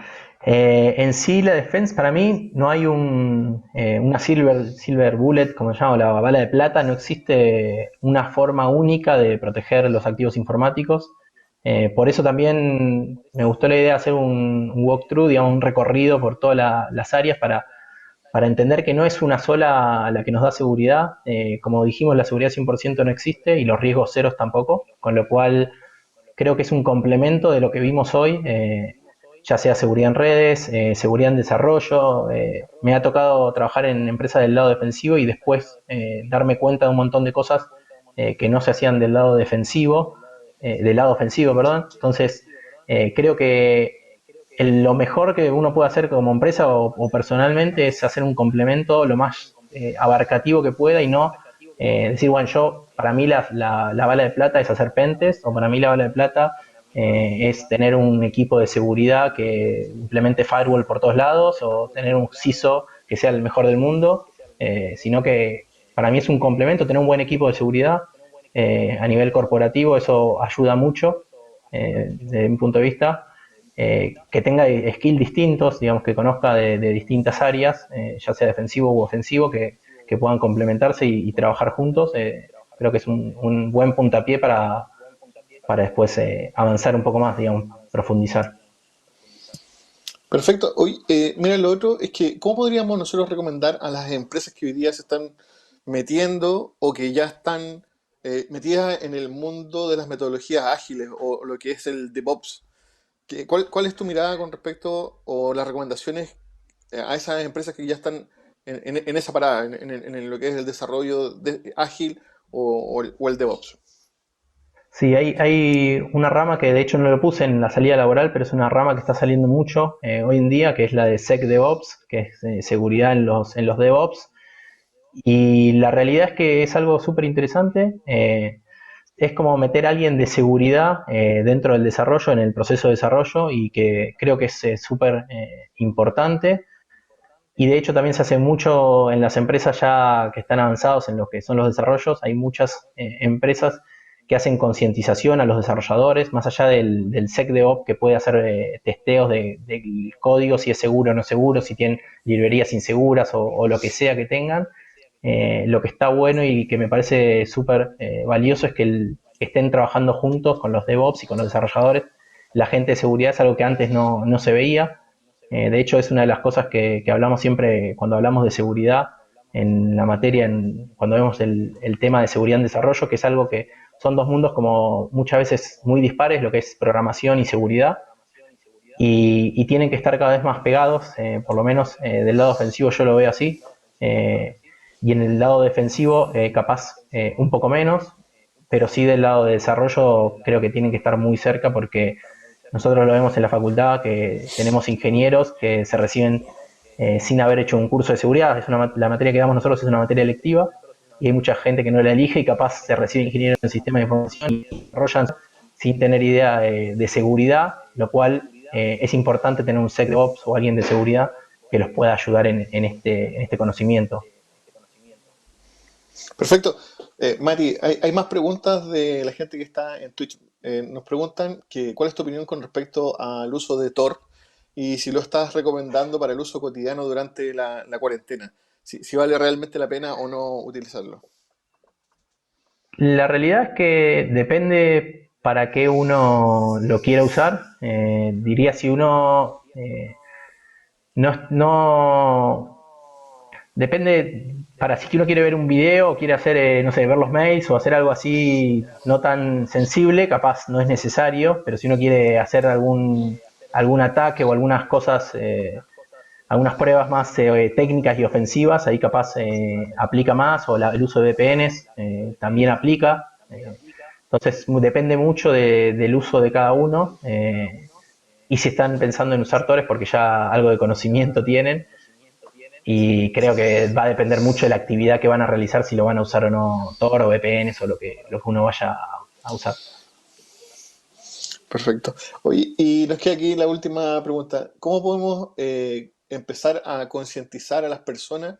En sí, la defensa, para mí, no hay una silver bullet, como se llama, la bala de plata, no existe una forma única de proteger los activos informáticos. Por eso también me gustó la idea de hacer un walkthrough, digamos, un recorrido por todas las áreas para entender que no es una sola la que nos da seguridad. Como dijimos, la seguridad 100% no existe y los riesgos ceros tampoco, con lo cual creo que es un complemento de lo que vimos hoy, ya sea seguridad en redes, seguridad en desarrollo. Me ha tocado trabajar en empresas del lado defensivo y después darme cuenta de un montón de cosas que no se hacían del lado defensivo, del lado ofensivo, perdón. Entonces, creo que lo mejor que uno puede hacer como empresa o personalmente es hacer un complemento lo más abarcativo que pueda y no decir, bueno, para mí la bala de plata es hacer pentes, o para mí la bala de plata es tener un equipo de seguridad que implemente firewall por todos lados, o tener un CISO que sea el mejor del mundo, sino que para mí es un complemento tener un buen equipo de seguridad a nivel corporativo. Eso ayuda mucho desde mi punto de vista. Que tenga skills distintos, digamos, que conozca de distintas áreas, ya sea defensivo u ofensivo, que puedan complementarse y trabajar juntos. Creo que es un buen puntapié para después avanzar un poco más, digamos, profundizar. Perfecto. Hoy, mira, lo otro es que, ¿cómo podríamos nosotros recomendar a las empresas que hoy día se están metiendo o que ya están metidas en el mundo de las metodologías ágiles o lo que es el DevOps? ¿Cuál es tu mirada con respecto o las recomendaciones a esas empresas que ya están en esa parada, en lo que es el desarrollo ágil o el DevOps? Sí, hay una rama que de hecho no lo puse en la salida laboral, pero es una rama que está saliendo mucho hoy en día, que es la de SecDevOps, que es seguridad en los DevOps. Y la realidad es que es algo súper interesante. Es como meter a alguien de seguridad dentro del desarrollo, en el proceso de desarrollo, y que creo que es súper importante. Y de hecho también se hace mucho en las empresas ya que están avanzados en lo que son los desarrollos. Hay muchas empresas que hacen concientización a los desarrolladores, más allá del SecDevOps, que puede hacer testeos del código, si es seguro o no seguro, si tienen librerías inseguras o lo que sea que tengan. Lo que está bueno y que me parece súper valioso es que estén trabajando juntos con los DevOps y con los desarrolladores. La gente de seguridad es algo que antes no se veía. De hecho, es una de las cosas que hablamos siempre cuando hablamos de seguridad en la materia, cuando vemos el tema de seguridad en desarrollo, que es algo que son dos mundos como muchas veces muy dispares, lo que es programación y seguridad, y tienen que estar cada vez más pegados. Por lo menos del lado ofensivo yo lo veo así, eh, y en el lado defensivo capaz un poco menos, pero sí del lado de desarrollo creo que tienen que estar muy cerca, porque nosotros lo vemos en la facultad, que tenemos ingenieros que se reciben sin haber hecho un curso de seguridad. La materia que damos nosotros es una materia electiva, y hay mucha gente que no la elige y capaz se recibe ingeniero en sistemas de información y desarrollan sin tener idea de seguridad, lo cual es importante tener un SecOps o alguien de seguridad que los pueda ayudar en este conocimiento. Perfecto. Mati, hay más preguntas de la gente que está en Twitch. Nos preguntan cuál es tu opinión con respecto al uso de Tor y si lo estás recomendando para el uso cotidiano durante la cuarentena. Si vale realmente la pena o no utilizarlo. La realidad es que depende para qué uno lo quiera usar. Diría, si uno no depende, para si uno quiere ver un video o quiere hacer, no sé, ver los mails o hacer algo así no tan sensible, capaz no es necesario. Pero si uno quiere hacer algún ataque o algunas cosas, algunas pruebas más técnicas y ofensivas, ahí capaz aplica más, o el uso de VPNs también aplica. Entonces depende mucho del uso de cada uno, y si están pensando en usar Tor es porque ya algo de conocimiento tienen, y creo que va a depender mucho de la actividad que van a realizar, si lo van a usar o no Tor o VPNs o lo que uno vaya a usar. Perfecto. Oye, y nos queda aquí la última pregunta. ¿Cómo podemos empezar a concientizar a las personas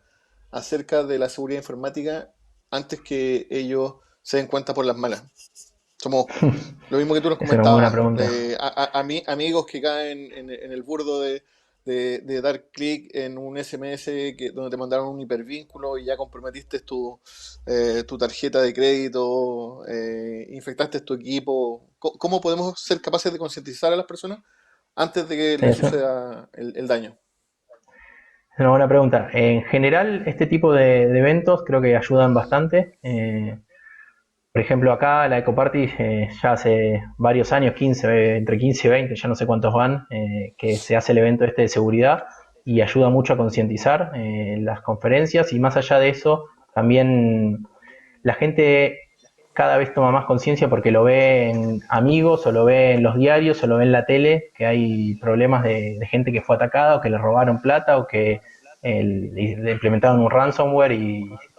acerca de la seguridad informática antes que ellos se den cuenta por las malas? Somos lo mismo que tú nos Es una muy buena comentabas, pregunta. amigos que caen en el burdo de dar clic en un SMS donde te mandaron un hipervínculo y ya comprometiste tu tarjeta de crédito, infectaste tu equipo. ¿Cómo podemos ser capaces de concientizar a las personas antes de que Sí, les suceda el daño? es una buena pregunta. En general, este tipo de eventos creo que ayudan bastante. Por ejemplo, acá la Ecoparty ya hace varios años, 15, entre 15 y 20, ya no sé cuántos van, que se hace el evento este de seguridad, y ayuda mucho a concientizar las conferencias. Y más allá de eso, también la gente cada vez toma más conciencia porque lo ve en amigos, o lo ve en los diarios, o lo ve en la tele, que hay problemas de gente que fue atacada, o que le robaron plata, o que le implementaron un ransomware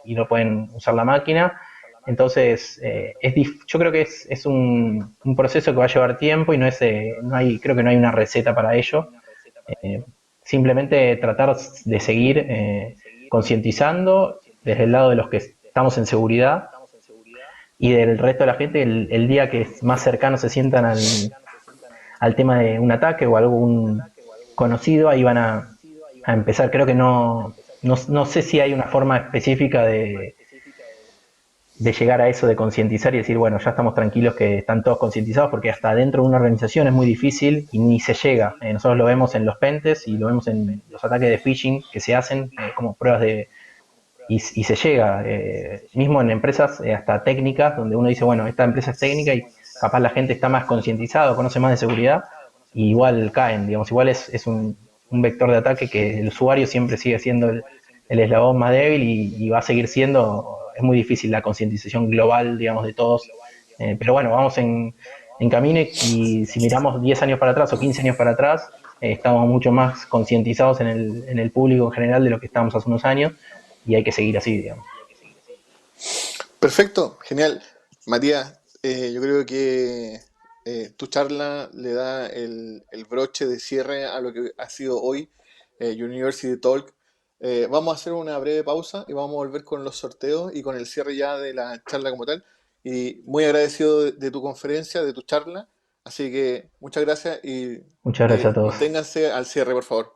y no pueden usar la máquina. Entonces, yo creo que es un proceso que va a llevar tiempo y no hay, creo que no hay una receta para ello. Eh, Simplemente tratar de seguir concientizando desde el lado de los que estamos en seguridad y del resto de la gente el día que más cercano se sientan al tema de un ataque o algún conocido, ahí van a empezar. Creo que no sé si hay una forma específica de llegar a eso de concientizar y decir, bueno, ya estamos tranquilos que están todos concientizados, porque hasta dentro de una organización es muy difícil y ni se llega. Nosotros lo vemos en los pentes y lo vemos en los ataques de phishing que se hacen como pruebas y se llega, mismo en empresas hasta técnicas, donde uno dice, bueno, esta empresa es técnica y capaz la gente está más concientizada, conoce más de seguridad, y igual caen, digamos, igual es un vector de ataque que el usuario siempre sigue siendo el eslabón más débil y va a seguir siendo, es muy difícil la concientización global, digamos, de todos. Pero bueno, vamos en camino y si miramos 10 años para atrás o 15 años para atrás, estamos mucho más concientizados en el público en general de lo que estábamos hace unos años y hay que seguir así, digamos. Perfecto, genial. Matías, yo creo que tu charla le da el broche de cierre a lo que ha sido hoy University Talk. Vamos a hacer una breve pausa y vamos a volver con los sorteos y con el cierre ya de la charla como tal. Y muy agradecido de tu conferencia, de tu charla. Así que muchas gracias y Muchas gracias a todos. manténganse al cierre, por favor.